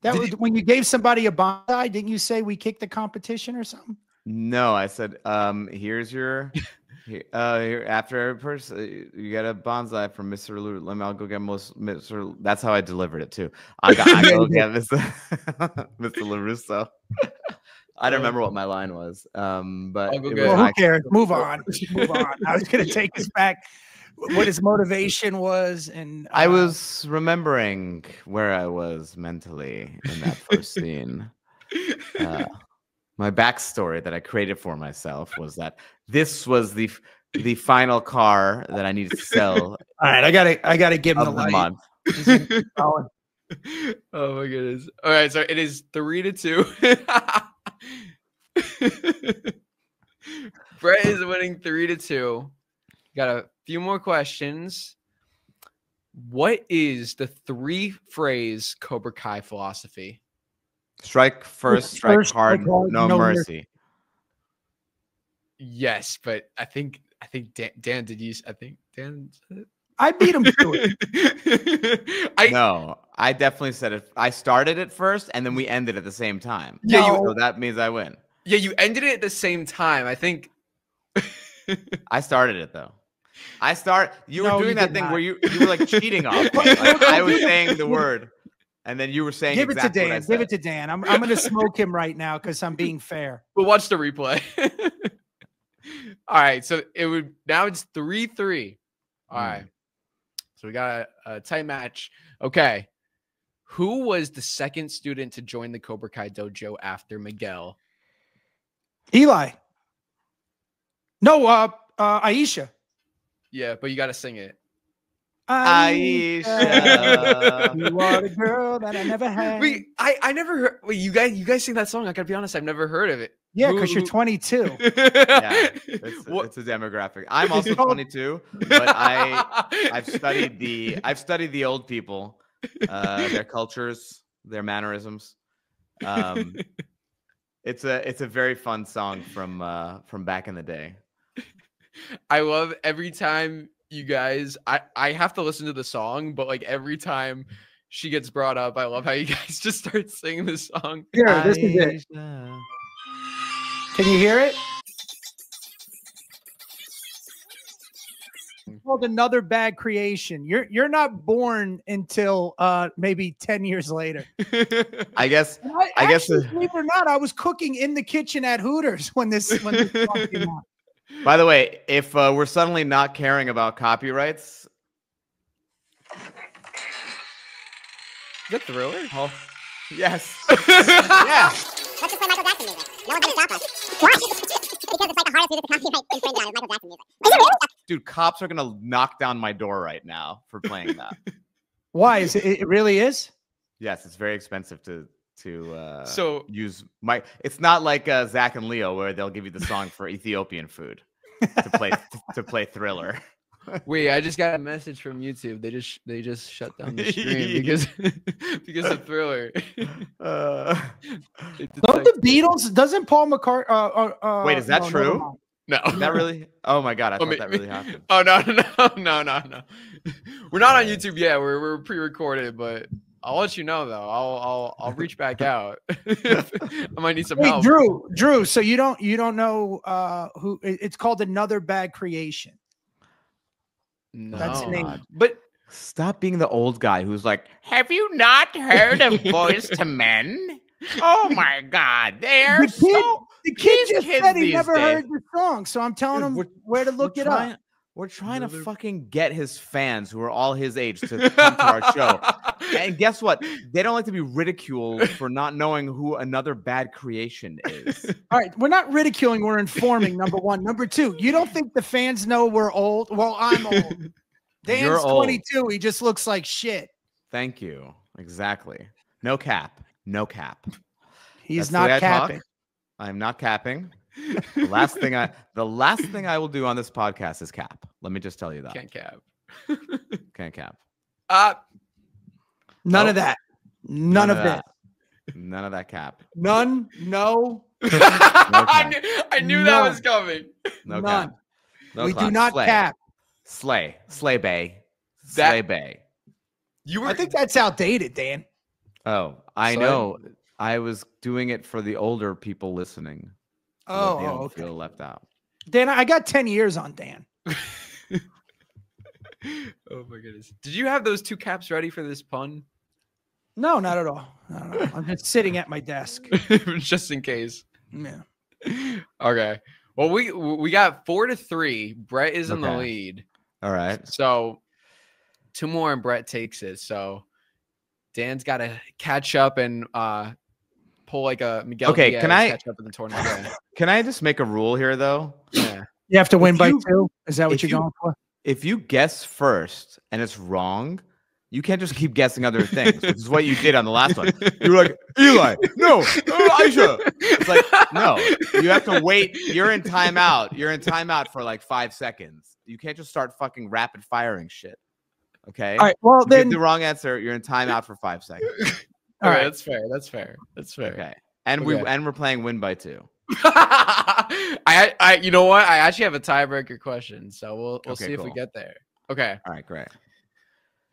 That was when you gave somebody a bonsai. Didn't you say we kick the competition or something? No, I said, here's your here, after every person you get a bonsai from Mr. Lou. I'll go get Mr. That's how I delivered it too. I go get Mr. LaRusso. I don't remember what my line was. But who cares? Move on. Move on. I was gonna take us back what his motivation was, and I was remembering where I was mentally in that first scene. My backstory that I created for myself was that this was the final car that I needed to sell. All right, I gotta give him the light. Month. Oh my goodness! All right, so it is 3-2. Brett is winning 3-2. Got a few more questions. What is the 3-phrase Cobra Kai philosophy? Strike first, strike hard, no mercy. Yes, but I think Dan did use. I think Dan said it. I beat him to it. No, I definitely said it. I started it first, and then we ended at the same time. Yeah, so that means I win. Yeah, you ended it at the same time. I think. I started it though. You were doing that thing where you were like cheating off. Like, I was saying the word, and then you were saying give exactly it to Dan. what I said. Give it to Dan. I'm going to smoke him right now because I'm being fair. We'll watch the replay. All right, so now it's 3-3. All right, so we got a tight match. Okay, who was the second student to join the Cobra Kai dojo after Miguel? Eli. No, Aisha. Yeah, but you got to sing it. Aisha, you are the girl that I never had. Wait, I never heard. Wait, you guys sing that song? I gotta be honest, I've never heard of it. Yeah, because you're 22. Yeah, it's a demographic. I'm also 22, but I've studied the old people, their cultures, their mannerisms. It's a very fun song from back in the day. I love every time you guys. I have to listen to the song, but like every time she gets brought up, I love how you guys just start singing this song. Here, this is it. Can you hear it? It's called Another Bad Creation. You're not born until maybe 10 years later. I guess. Believe it or not, I was cooking in the kitchen at Hooters when this song came out. By the way, if we're suddenly not caring about copyrights, Is that Thriller? oh, yes, yeah. Let's just play Michael Jackson music. No one's gonna stop us. Why? Because it's like the hardest music to copyright infringe on is Michael Jackson music. Is it really? Dude, cops are gonna knock down my door right now for playing that. Why? Is it really is? Yes, it's very expensive to So use my. It's not like Zach and Leo where they'll give you the song for Ethiopian food to play Thriller. wait, I just got a message from YouTube. They just shut down the stream because of Thriller. Don't the Beatles? Doesn't Paul McCartney? Wait, is that true? No. Is that really? Oh my god, I thought that really happened. Oh no. We're not on YouTube yet. We're pre-recorded, but I'll let you know though. I'll reach back out. I might need some help. Drew. So you don't know who? It's called Another Bad Creation. No. That's the name. But Stop being the old guy who's like, have you not heard of Boys to Men? Oh my god, they're The kid just said he these never days. heard the song, so I'm telling him where to look it up. We're trying to fucking get his fans who are all his age to come to our show. And guess what? They don't like to be ridiculed for not knowing who Another Bad Creation is. All right, we're not ridiculing, we're informing, number one. Number two, you don't think the fans know we're old? Well, I'm old. Dan's 22. He just looks like shit. Thank you. Exactly. No cap. No cap. He's That's the way not I talk. capping. I'm not capping. The last thing I will do on this podcast is cap. Let me just tell you that. can't cap. Can't cap. None of that. None of that. None of that cap. None. No. I knew that was coming. No None. cap. No We clap. do not Slay. cap. Slay bay. That- Slay bay. You were. I think that's outdated, Dan. Oh, I Slay? know. I was doing it for the older people listening. So that they don't Okay. feel left out. Dan, I got 10 years on Dan. Oh my goodness! Did you have those two caps ready for this pun? No, not at all. No. I'm just sitting at my desk. Just in case. Yeah. Okay. Well, we got 4-3. Brett is in the Okay. lead. All right. So 2 more and Brett takes it. So Dan's got to catch up and pull like a Miguel. Okay, Diaz, can I- catch up in the tournament? Yeah. Can I just make a rule here, though? Yeah. You have to win If by you- 2? Is that what if you're you- going for? If you guess first and it's wrong, you can't just keep guessing other things, which is what you did on the last one. You were like, Eli, no, Aisha. It's like, no, you have to wait. You're in timeout. You're in timeout for like 5 seconds. You can't just start fucking rapid firing shit. Okay. All right. Well, You then. get the wrong answer. You're in timeout for 5 seconds. All Okay, right. that's fair. That's fair. That's fair. Okay. And Okay. we're playing win by 2. I you know what? I actually have a tiebreaker question, so we'll Okay, see if we cool. get there. Okay. All right, great.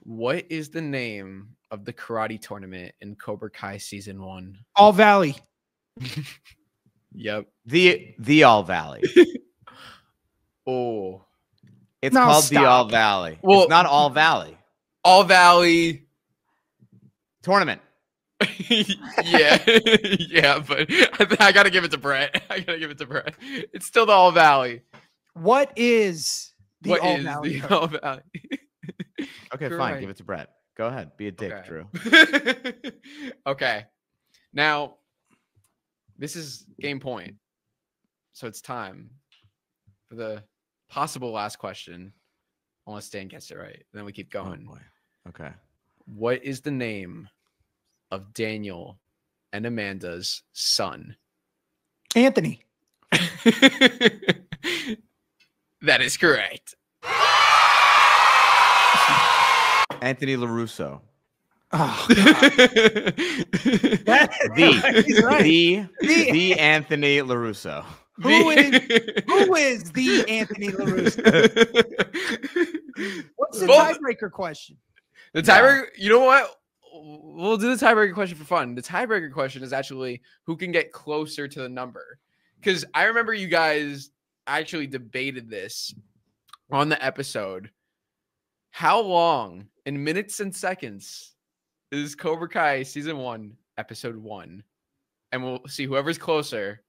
What is the name of the karate tournament in Cobra Kai season 1? All Valley. Yep. The All Valley. Oh. It's No, called the All stop. Valley. Well- It's not All Valley All Valley. tournament. Yeah. Yeah, but I got to give it to Brett. It's still the All Valley. What is the What All is Valley? the All Valley? Okay, fine. Great. Give it to Brett. Go ahead. Be a dick, Okay. Drew. Okay. Now, this is game point. So it's time for the possible last question. Unless Dan gets it right. Then we keep Oh, going. boy. Okay. What is the name of Daniel and Amanda's son? Anthony. That is correct. Anthony LaRusso. Oh, The He's right. the Anthony LaRusso. Who is the Anthony LaRusso? What's the tiebreaker question? The tiebreaker, you know what? We'll do the tiebreaker question for fun. The tiebreaker question is actually who can get closer to the number. Because I remember you guys actually debated this on the episode. How long in minutes and seconds is Cobra Kai season 1, episode 1? And we'll see whoever's closer.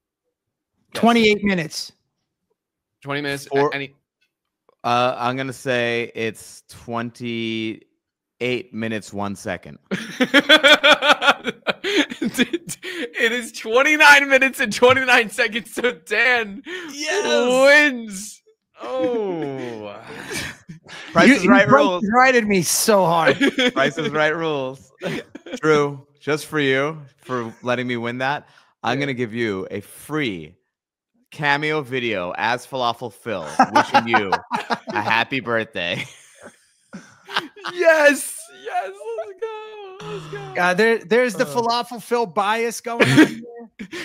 28 minutes. 20 minutes. I'm gonna say it's 28 minutes 1 second. It is 29 minutes and 29 seconds. So Dan wins. Oh, Price is Right rules. You righted me so hard. Price is Right rules. Drew, just for you for letting me win that, I'm gonna give you a free cameo video as Falafel Phil, wishing you a happy birthday. Yes, let's go. There's the Falafel Phil bias going on here.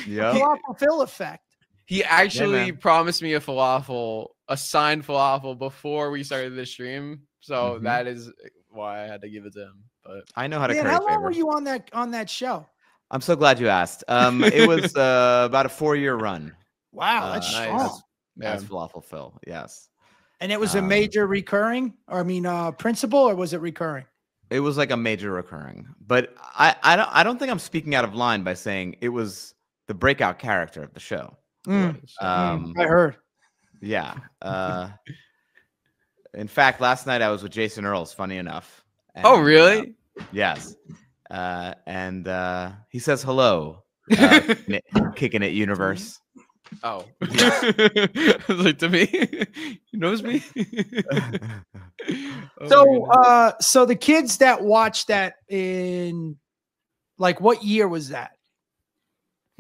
Yeah, Falafel Phil effect. He actually promised me a signed falafel before we started the stream, so that is why I had to give it to him. But I know how to. How long were you on that show? I'm so glad you asked. It was about a 4-year run. Wow, that's strong. As Falafel Phil, yes. And it was a major recurring, or principal, or was it recurring? It was like a major recurring, but I don't think I'm speaking out of line by saying it was the breakout character of the show. I heard. Yeah. In fact, last night I was with Jason Earls. Funny enough. And, oh, really? Yes. And he says hello. Kicking it universe. Oh, yeah. Like to me, he knows me. So the kids that watched that in, like, what year was that?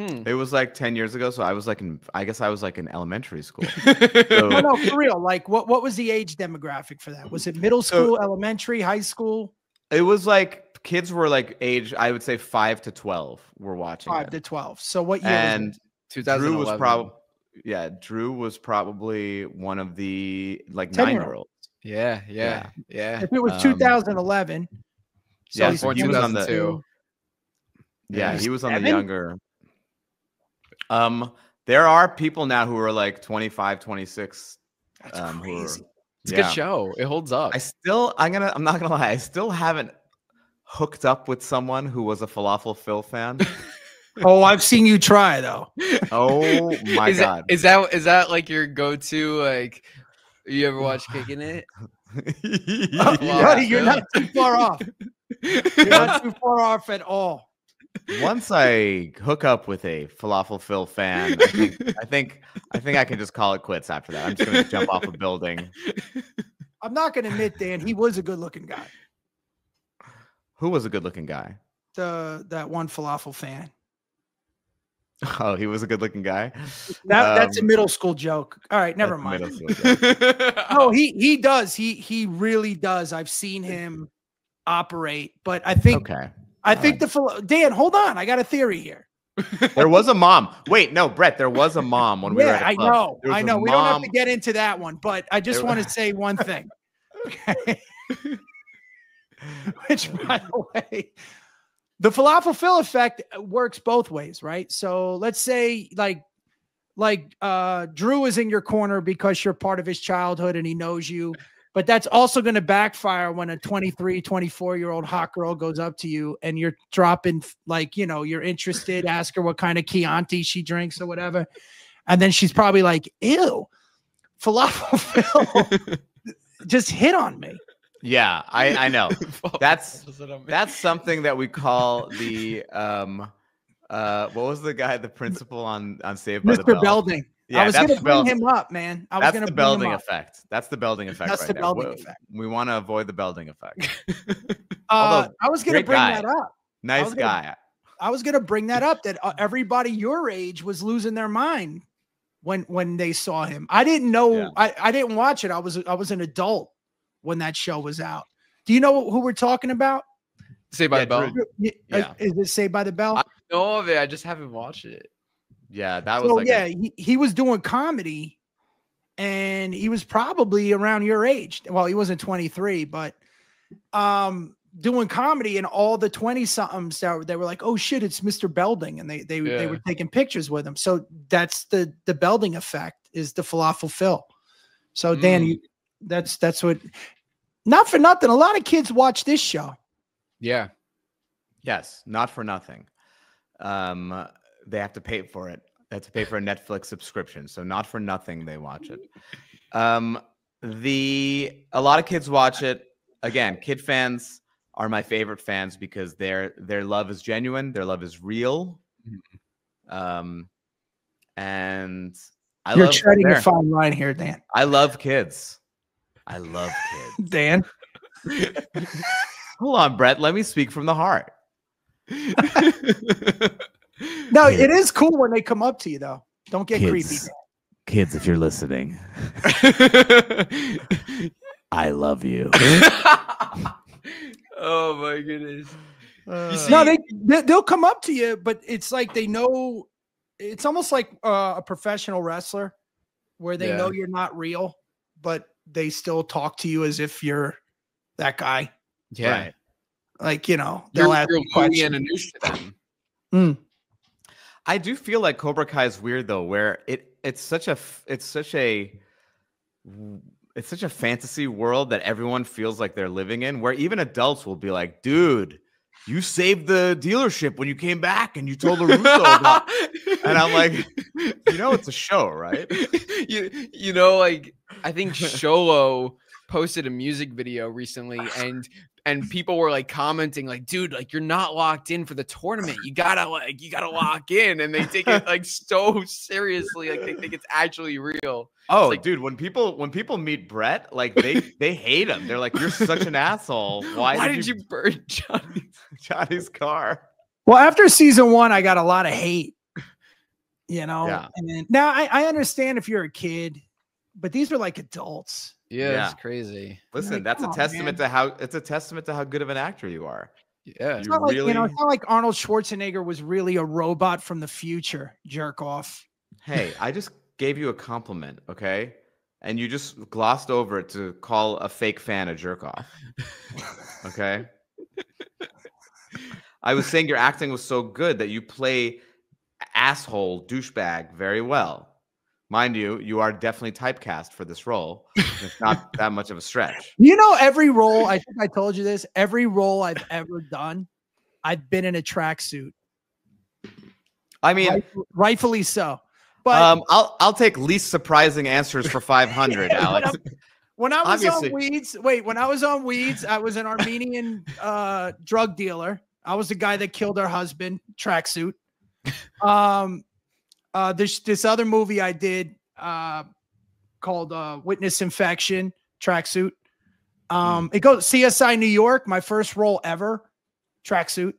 It was like 10 years ago. So I was like I guess I was like in elementary school. No, for real. Like, what was the age demographic for that? Was it middle school, elementary, high school? It was like kids were like age, I would say 5 to 12 were watching. 5 to 12. So what year? And was Drew was probably one of the like 9-year-olds. Yeah. If it was 2011, so he was on the 2. Yeah, he was on the younger. There are people now who are like 25, 26. That's crazy. It's a good show. It holds up. I'm not gonna lie. I still haven't hooked up with someone who was a Falafel Phil fan. Oh, I've seen you try though. Oh my God. Is that like your go-to? Like, you ever watch Kicking It? Buddy, you're not too far off. You're not too far off at all. Once I hook up with a Falafel Phil fan, I think I can just call it quits after that. I'm just gonna jump off a building. I'm not gonna admit, Dan, he was a good-looking guy. Who was a good-looking guy? That one Falafel fan. Oh, he was a good-looking guy. That's a middle school joke. All right, never mind. Oh, he does. He really does. I've seen him operate, but I think Dan, hold on. I got a theory here. There was a mom. Wait, no, Brett. There was a mom when we were at a club. I know. We don't have to get into that one, but I just want to say one thing. Okay. Which, by the way, the Falafel Phil effect works both ways, right? So let's say like Drew is in your corner because you're part of his childhood and he knows you, but that's also going to backfire when a 23, 24-year-old hot girl goes up to you and you're dropping, like, you're interested, ask her what kind of Chianti she drinks or whatever. And then she's probably like, ew, Falafel Phil just hit on me. Yeah, I know. That's something that we call the what was the guy, the principal on Saved by the Bell? Mr. Belding. Yeah, I was going to bring him up, man. That's the Belding effect. That's the Belding effect. That's the Belding effect. We want to avoid the Belding effect. I was going to bring that up. Nice guy. I was going to bring that up, that everybody your age was losing their mind when they saw him. I didn't know. Yeah. I didn't watch it. I was an adult when that show was out. Do you know who we're talking about? Saved by the Bell. Yeah. Is it Saved by the Bell? I know of it. I just haven't watched it. Yeah, that was so like yeah, he was doing comedy, and he was probably around your age. Well, he wasn't 23, but doing comedy, and all the 20-somethings they were like, oh shit, it's Mr. Belding, and they were taking pictures with him. So that's the Belding effect, is the falafel Phil. So Dan, that's what. Not for nothing, a lot of kids watch this show. Yeah. Yes, not for nothing. They have to pay for it. They have to pay for a Netflix subscription. So not for nothing they watch it. A lot of kids watch it. Again, kid fans are my favorite fans because their love is genuine, their love is real. And You're treading a fine line here, Dan. I love kids. I love kids. Dan. Hold on, Brett. Let me speak from the heart. No, it is cool when they come up to you, though. Don't get creepy. Kids, if you're listening, I love you. Oh my goodness. No, they'll come up to you, but it's like they know. It's almost like a professional wrestler, where they know you're not real, but they still talk to you as if you're that guy. Yeah. Right. Like, you know, they'll ask you questions. And Anoush to them. I do feel like Cobra Kai is weird though, where it's such a fantasy world that everyone feels like they're living in, where even adults will be like, dude, you saved the dealership when you came back and you told LaRusso about. And I'm like, you know, it's a show, right? You know, like, I think Sholo posted a music video recently, and people were like commenting like, dude, like, you're not locked in for the tournament. You gotta lock in. And they take it like so seriously. Like, they think it's actually real. Oh, like, dude, when people meet Bret, like they hate him. They're like, you're such an asshole. Why did you burn Johnny's car? Well, after season 1, I got a lot of hate, you know. Yeah. And then, now I understand if you're a kid, but these are like adults. Yeah, it's crazy. Listen, like, that's a testament to how good of an actor you are. Yeah, it's not like, you know, it's not like Arnold Schwarzenegger was really a robot from the future. Jerk off. Hey, I just gave you a compliment, okay? And you just glossed over it to call a fake fan a jerk off. Okay? I was saying your acting was so good that you play asshole douchebag very well. Mind you, you are definitely typecast for this role. It's not that much of a stretch. You know, every role, I think I told you this, every role I've ever done, I've been in a tracksuit. I mean, rightfully so. But I'll take least surprising answers for 500, Alex. When I was on Weeds, I was an Armenian drug dealer. I was the guy that killed her husband, tracksuit. This other movie I did called Witness Infection, tracksuit. It goes CSI New York, my first role ever, tracksuit.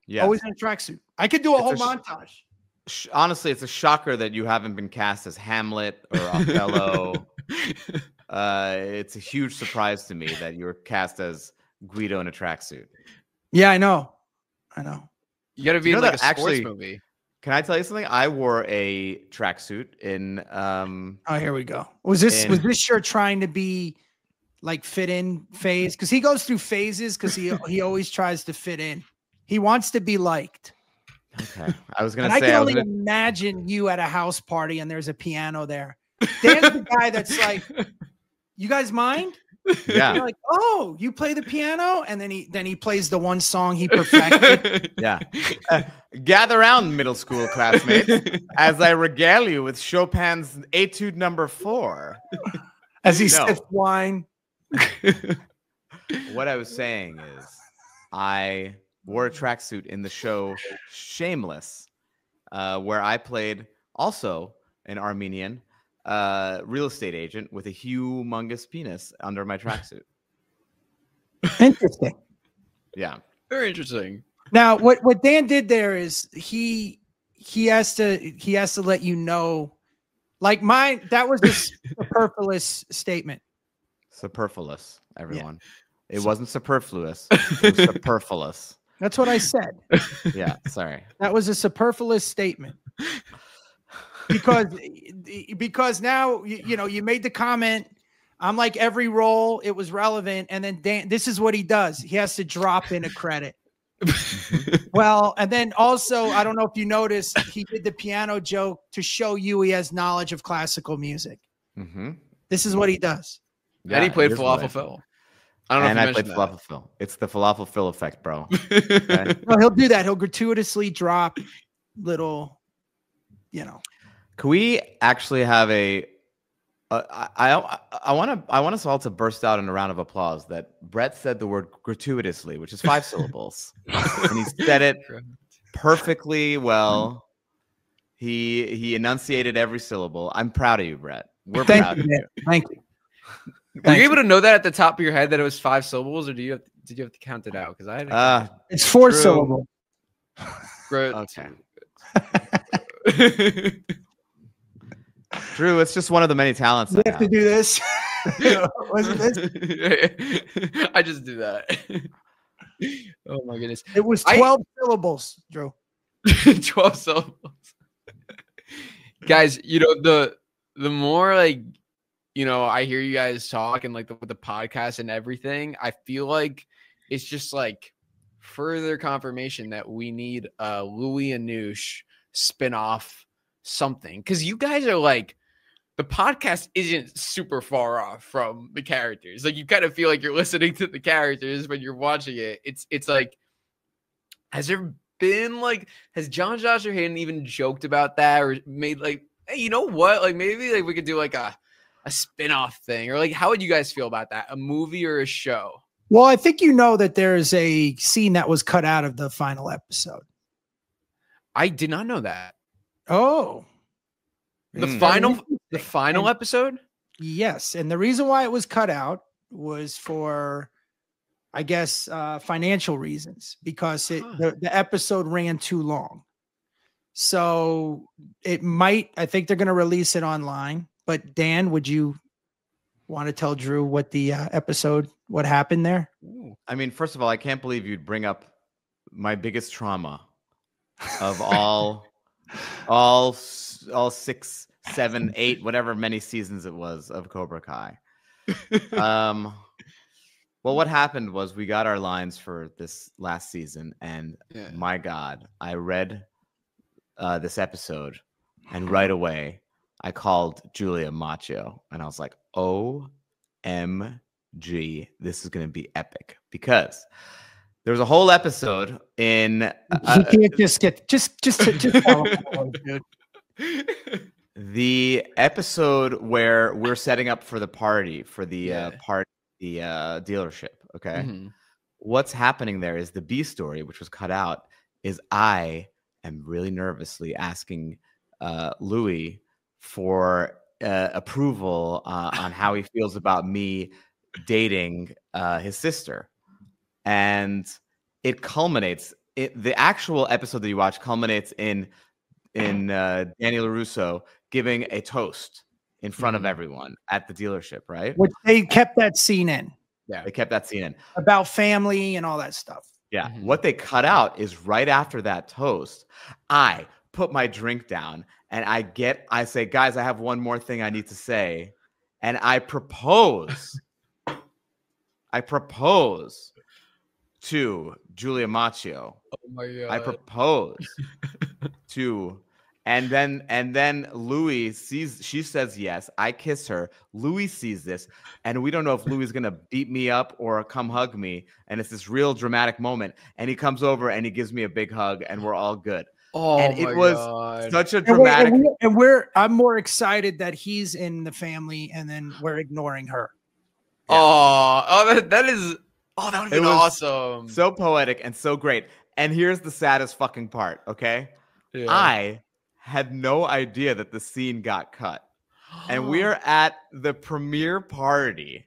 Yeah, always in a tracksuit. I could do a whole montage. Honestly, it's a shocker that you haven't been cast as Hamlet or Othello. It's a huge surprise to me that you were cast as Guido in a tracksuit. Yeah, I know. You got to be in like a sports movie. Can I tell you something? I wore a tracksuit in. Oh, here we go. Was this shirt trying to be like fit in phase? Because he goes through phases. Because he always tries to fit in. He wants to be liked. Okay, I was gonna say. I can only gonna... imagine you at a house party and there's a piano there. Dan's the guy that's like, "You guys mind?" Yeah. You're like, "Oh, you play the piano," and then he plays the one song he perfected. Yeah. Gather round, middle school classmates, as I regale you with Chopin's Etude Number 4. As he sips wine. What I was saying is, I wore a tracksuit in the show Shameless, where I played also an Armenian real estate agent with a humongous penis under my tracksuit. Interesting. Yeah. Very interesting. Now, what Dan did there is he has to let you know, like mine, that was a superfluous statement. Superfluous, everyone. Yeah. It wasn't superfluous. It was superfluous. That's what I said. Yeah, sorry. That was a superfluous statement. because now you know you made the comment. I'm like every role, it was relevant, and then Dan, this is what he does. He has to drop in a credit. Well, and then also, I don't know if you noticed, he did the piano joke to show you he has knowledge of classical music. This is what he does. Yeah, and he played Falafel Phil. I don't know if you mentioned that. Falafel Phil. It's the Falafel Phil effect, bro. Okay? Well, he'll do that. He'll gratuitously drop little, you know. Can we actually have a? I want us all to burst out in a round of applause that Bret said the word gratuitously, which is 5 syllables, and he said it perfectly well. He enunciated every syllable. I'm proud of you, Bret. We're proud of you. Thank you. Were you able to know that at the top of your head that it was 5 syllables, or did you have to count it out? Because I it's 4 syllables. Okay. Drew, it's just one of the many talents. You have to do this. Wasn't this? I just do that. Oh my goodness. It was 12 syllables, Drew. 12 syllables. Guys, you know, the more like, you know, I hear you guys talk and like with the podcast and everything, I feel like it's just like further confirmation that we need a Louie Anoush spinoff something, because you guys are like, the podcast isn't super far off from the characters. Like, you kind of feel like you're listening to the characters when you're watching it. It's like, has there been like, has John Joshua Hayden even joked about that or made like, hey, you know what, like maybe like we could do like a spin-off thing, or like how would you guys feel about that, a movie or a show? Well, I think you know that there's a scene that was cut out of the final episode. I did not know that. Oh, the final episode? Yes. And the reason why it was cut out was for, I guess, financial reasons, because the episode ran too long. So it might, I think they're going to release it online. But Dan, would you want to tell Drew what the episode, what happened there? I mean, first of all, I can't believe you'd bring up my biggest trauma of all 6, 7, 8, whatever many seasons it was of Cobra Kai. Well, what happened was we got our lines for this last season, and my God, I read this episode, and right away I called Julia Macho, and I was like, OMG, this is going to be epic, because there was a whole episode in you can't just tell him, dude. The episode where we're setting up for the party for the dealership. Okay. What's happening there is the B story, which was cut out, is I am really nervously asking Louie for approval on how he feels about me dating his sister. And it culminates, the actual episode that you watch culminates in Danny LaRusso giving a toast in front of everyone at the dealership, right? Which they kept that scene in. Yeah, they kept that scene in. About family and all that stuff. Yeah. What they cut out is right after that toast, I put my drink down and I say, guys, I have one more thing I need to say. And I propose to Julia Macho. Oh my God. I propose to, and then Louie sees, she says yes. I kiss her. Louie sees this, and we don't know if Louie's gonna beat me up or come hug me. And it's this real dramatic moment. And he comes over and he gives me a big hug, and we're all good. Oh, and it was God. Such a dramatic. I'm more excited that he's in the family, and then we're ignoring her. Yeah. Oh, that is. Oh, that would have been awesome. So poetic and so great. And here's the saddest fucking part, okay? Yeah. I had no idea that the scene got cut. And we're at the premiere party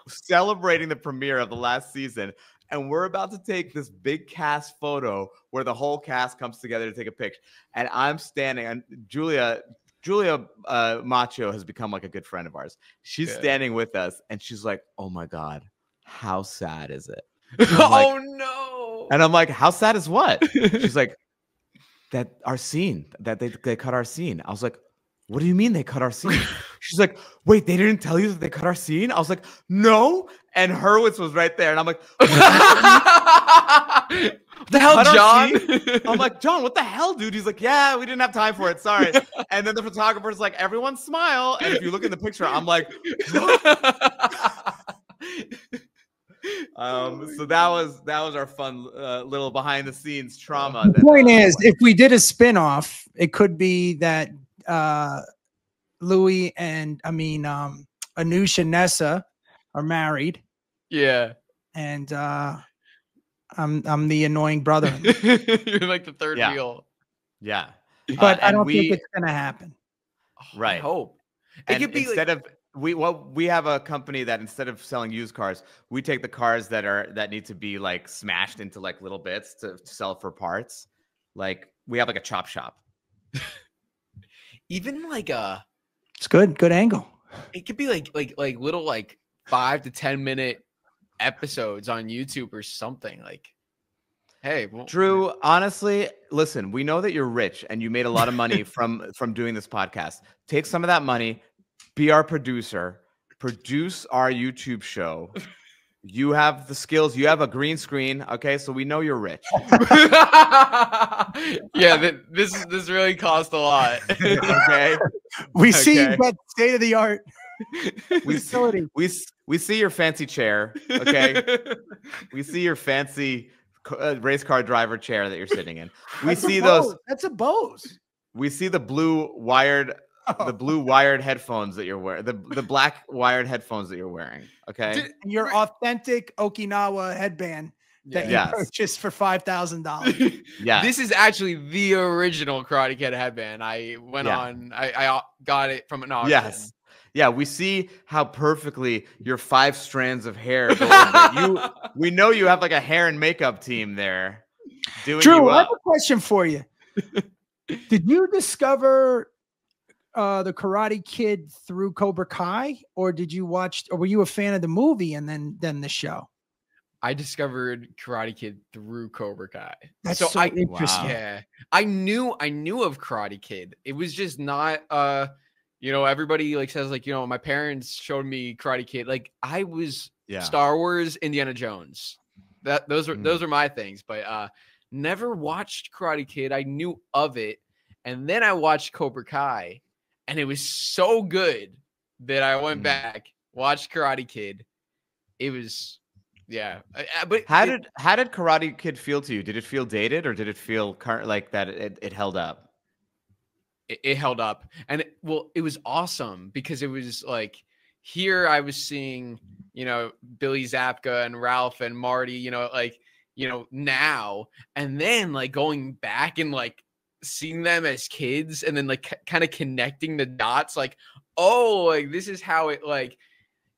celebrating the premiere of the last season. And we're about to take this big cast photo where the whole cast comes together to take a picture. And I'm standing, and Julia Macho has become like a good friend of ours. She's standing with us, and she's like, oh my God, how sad is it? Oh no. And I'm like, how sad is what? She's like, that our scene, that they cut our scene. I was like, what do you mean they cut our scene? She's like, wait, they didn't tell you that they cut our scene? I was like, no. And Hurwitz was right there. And I'm like, what the hell, John? I'm like, John, what the hell, dude? He's like, yeah, we didn't have time for it. Sorry. And then the photographer's like, everyone smile. And if you look in the picture, I'm like, so that was our fun little behind the scenes trauma. The point is, if we did a spin-off, it could be that Louie and Anoush and Nessa are married. Yeah. And I'm the annoying brother. You're like the third wheel. Yeah. But I don't think it's gonna happen. Right. I hope. And instead of we have a company that instead of selling used cars, we take the cars that need to be like smashed into like little bits to sell for parts. Like we have like a chop shop. Even like it's good angle. It could be like little like 5 to 10 minute episodes on YouTube or something. Like, hey, Drew, honestly, listen, we know that you're rich and you made a lot of money from doing this podcast. Take some of that money, be our producer, produce our YouTube show. You have the skills. You have a green screen. Okay, so we know you're rich. Yeah, this really cost a lot. Okay, we see that state of the art facility. We see your fancy chair. Okay, we see your fancy race car driver chair that you're sitting in. We see those. That's a Bose. We see the blue wired. The blue wired headphones that you're wearing, the black wired headphones that you're wearing. Okay. Your authentic Okinawa headband that you purchased for $5,000. Yeah. This is actually the original Karate Kid headband. I went on, I got it from an auction. Yes. Yeah, we see how perfectly your 5 strands of hair go. We know you have like a hair and makeup team there doing Drew, you I up. have a question for you. Did you discover the Karate Kid through Cobra Kai, or were you a fan of the movie and then the show? I discovered Karate Kid through Cobra Kai. That's so interesting. Wow. Yeah, I knew of Karate Kid. It was just not everybody like says like, my parents showed me Karate Kid. Like I was Star Wars, Indiana Jones. Those are my things, but never watched Karate Kid. I knew of it, and then I watched Cobra Kai. And it was so good that I went back, watched Karate Kid. It was, but how did Karate Kid feel to you? Did it feel dated, or did it feel like that it held up? It held up, and it was awesome because it was like here I was seeing Billy Zabka and Ralph and Marty, now, and then like going back and like seeing them as kids and then like kind of connecting the dots, like, oh, like this is how it like,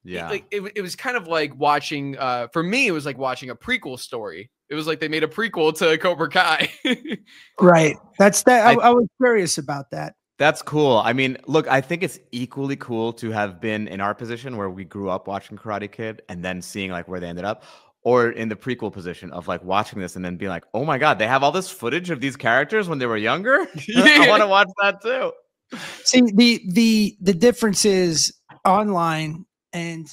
it was kind of like watching, for me, it was like watching a prequel story. It was like they made a prequel to Cobra Kai. Right. That's that. I was curious about that. That's cool. I mean, look, I think it's equally cool to have been in our position where we grew up watching Karate Kid and then seeing like where they ended up, or in the prequel position of like watching this and then being like, oh my God, they have all this footage of these characters when they were younger. I want to watch that too. See, the difference is online, and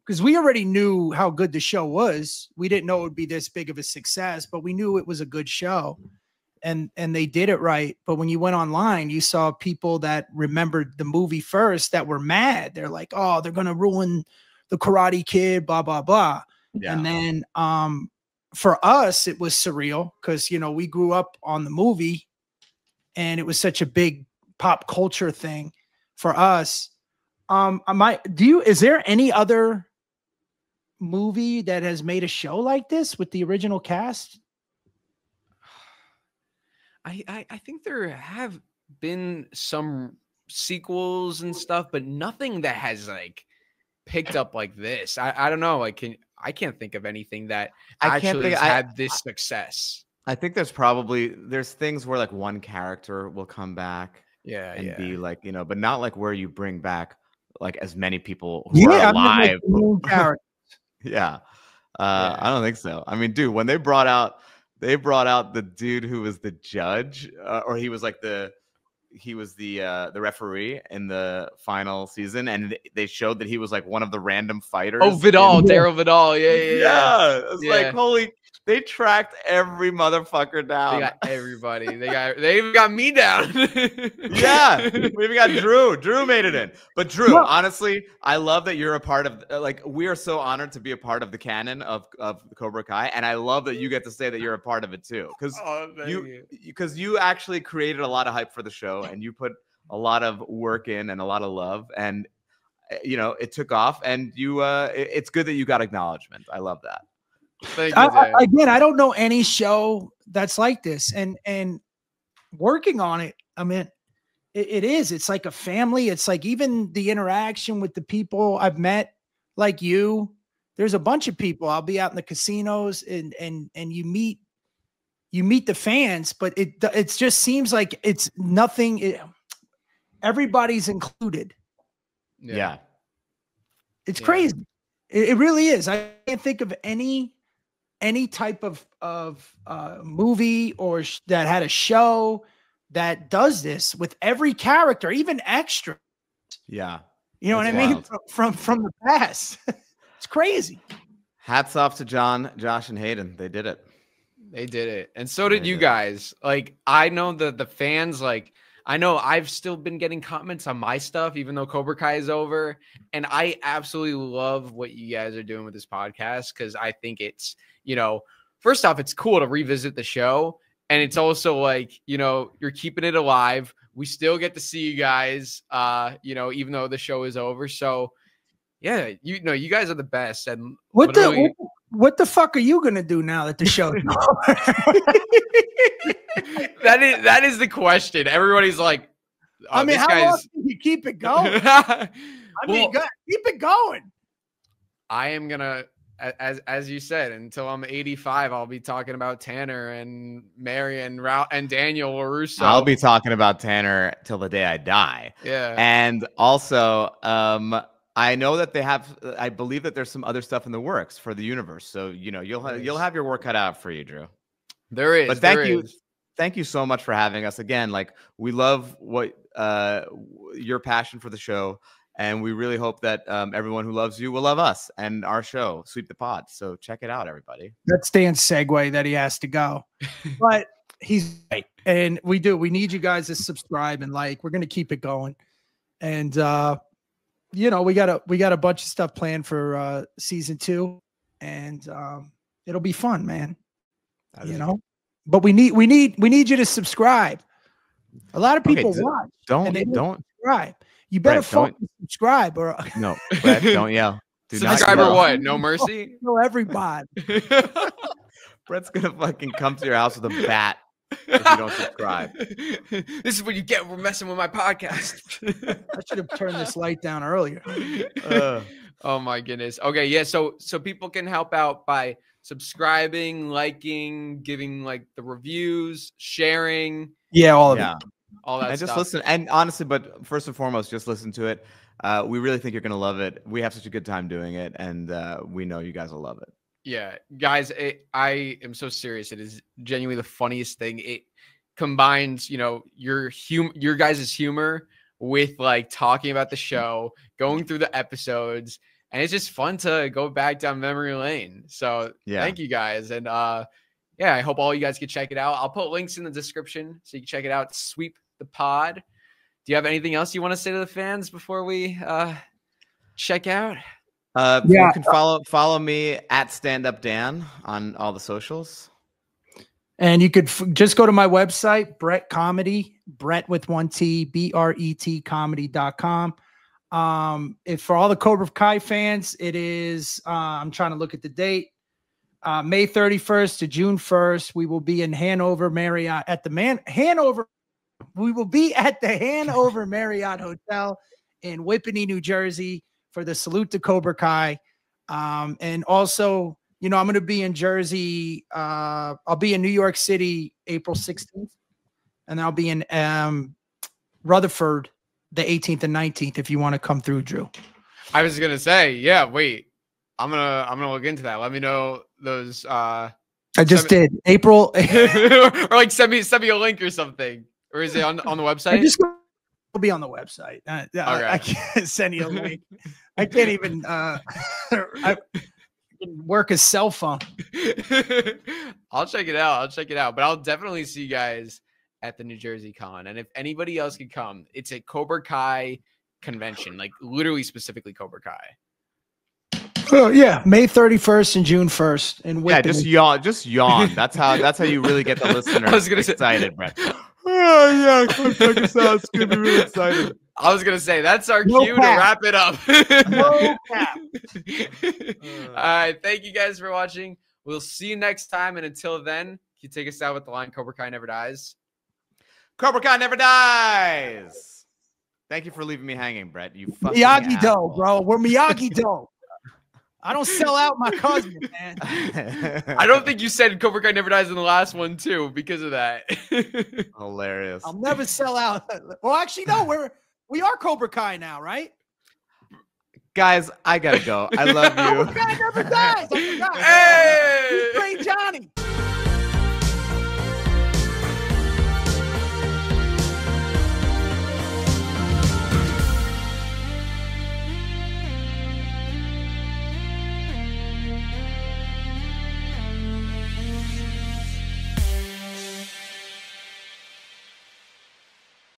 because we already knew how good the show was. We didn't know it would be this big of a success, but we knew it was a good show, and they did it right. But when you went online, you saw people that remembered the movie first that were mad. They're like, oh, they're gonna ruin the Karate Kid, blah blah blah. Yeah. And then for us, it was surreal because, we grew up on the movie and it was such a big pop culture thing for us. Is there any other movie that has made a show like this with the original cast? I think there have been some sequels and stuff, but nothing that has like picked up like this. I don't know. I can't think of anything that actually has had this success. I think there's things where like one character will come back and be like, but not like where you bring back like as many people who are alive. Yeah. I don't think so. I mean, dude, when they brought out the dude who was the judge, or he was like he was the referee in the final season, and they showed that he was like one of the random fighters. Oh, Vidal, Daryl Vidal. Yeah. It's like, holy, they tracked every motherfucker down. They got everybody. They even got me down. Yeah, we even got Drew. Drew made it in. But Drew, honestly, I love that you're a part of, like, we are so honored to be a part of the canon of Cobra Kai, and I love that you get to say that you're a part of it too, because you actually created a lot of hype for the show, and you put a lot of work in and a lot of love, and you know, it took off, and you it's good that you got acknowledgement. I love that. Thank you, again, I don't know any show that's like this, and working on it, I mean, it's like a family. It's like even the interaction with the people I've met, like you. There's a bunch of people. I'll be out in the casinos, and you meet the fans, but it just seems like it's nothing. Everybody's included. Yeah. It's crazy. It really is. I can't think of any type of movie or that had a show that does this with every character, even extra. Yeah. You know what I mean? From the past. It's crazy. Hats off to John, Josh, and Hayden. They did it. They did it. And so did you guys. Like, I know the fans, like, I know I've still been getting comments on my stuff, even though Cobra Kai is over. And I absolutely love what you guys are doing with this podcast, because I think it's, you know, first off, it's cool to revisit the show. And it's also like, you know, you're keeping it alive. We still get to see you guys, you know, even though the show is over. So, yeah, you know, you guys are the best. And what the fuck are you gonna do now that the show's over? That is the question. Everybody's like, I mean, how long can you keep it going? I mean, keep it going. I am gonna, as you said, until I'm 85, I'll be talking about Tanner and Mary and Daniel LaRusso. I'll be talking about Tanner till the day I die. Yeah. And also, I know that they have, I believe that there's some other stuff in the works for the universe. So, you know, you'll have your work cut out for you, Drew. There is. But thank you so much for having us again. Like, we love what your passion for the show, and we really hope that everyone who loves you will love us and our show, Sweep the Pod. So check it out, everybody. That's Dan's segue that he has to go, but he's right. And we need you guys to subscribe and like. We're gonna keep it going, and you know, we got a bunch of stuff planned for season 2, and it'll be fun, man. You know, but we need you to subscribe. A lot of people watch. Don't subscribe. You better subscribe, or no, Brett, don't yell. Subscribe or what? No mercy. No, everybody. Brett's gonna fucking come to your house with a bat if you don't subscribe. This is what you get for messing with my podcast. I should have turned this light down earlier. Oh my goodness. Okay, yeah. So people can help out by subscribing, liking, giving like the reviews, sharing. Yeah, all of it. All that and stuff. Just listen. And honestly, but first and foremost, just listen to it. We really think you're gonna love it. We have such a good time doing it, and we know you guys will love it. Yeah, guys, I am so serious. It is genuinely the funniest thing. It combines, you know, your guys' humor with like talking about the show, going through the episodes, and it's just fun to go back down memory lane. So thank you guys. And yeah, I hope all you guys can check it out. I'll put links in the description so you can check it out. Sweep the Pod. Do you have anything else you want to say to the fans before we check out? You can follow me at Stand Up Dan on all the socials. And you could just go to my website, Bret Comedy, Bret with 1 T, BRET comedy.com. If for all the Cobra Kai fans, it is, I'm trying to look at the date, May 31st to June 1st. We will be in Hanover Marriott at the Hanover. We will be at the Hanover Marriott Hotel in Whippany, New Jersey, for the Salute to Cobra Kai. And also, you know, I'm going to be in Jersey. I'll be in New York City, April 16th. And I'll be in Rutherford the 18th and 19th if you want to come through, Drew. I was going to say, yeah, wait. I'm going to look into that. Let me know those. I just did. April. Or like send me a link or something. Or is it on the website? It'll be on the website. I can't send you a link. I can't even I can work a cell phone. I'll check it out. But I'll definitely see you guys at the New Jersey Con. And if anybody else can come, it's a Cobra Kai convention, like literally specifically Cobra Kai. Oh yeah, May 31st and June 1st. And yeah, just yawn. That's how you really get the listeners excited, Brett. Oh yeah, come check us out. It's gonna be really exciting. I was gonna say that's our cue to wrap it up. No cap. All right, thank you guys for watching. We'll see you next time, and until then, can you take us out with the line "Cobra Kai never dies"? Cobra Kai never dies. Thank you for leaving me hanging, Brett. You fucking Miyagi-Do, bro. We're Miyagi-Do. I don't sell out my cousin, man. I don't think you said Cobra Kai never dies in the last one too, because of that. Hilarious. I'll never sell out. Well, actually, no. We are Cobra Kai now, right? Guys, I gotta go. I love you. Cobra Kai never dies. Hey!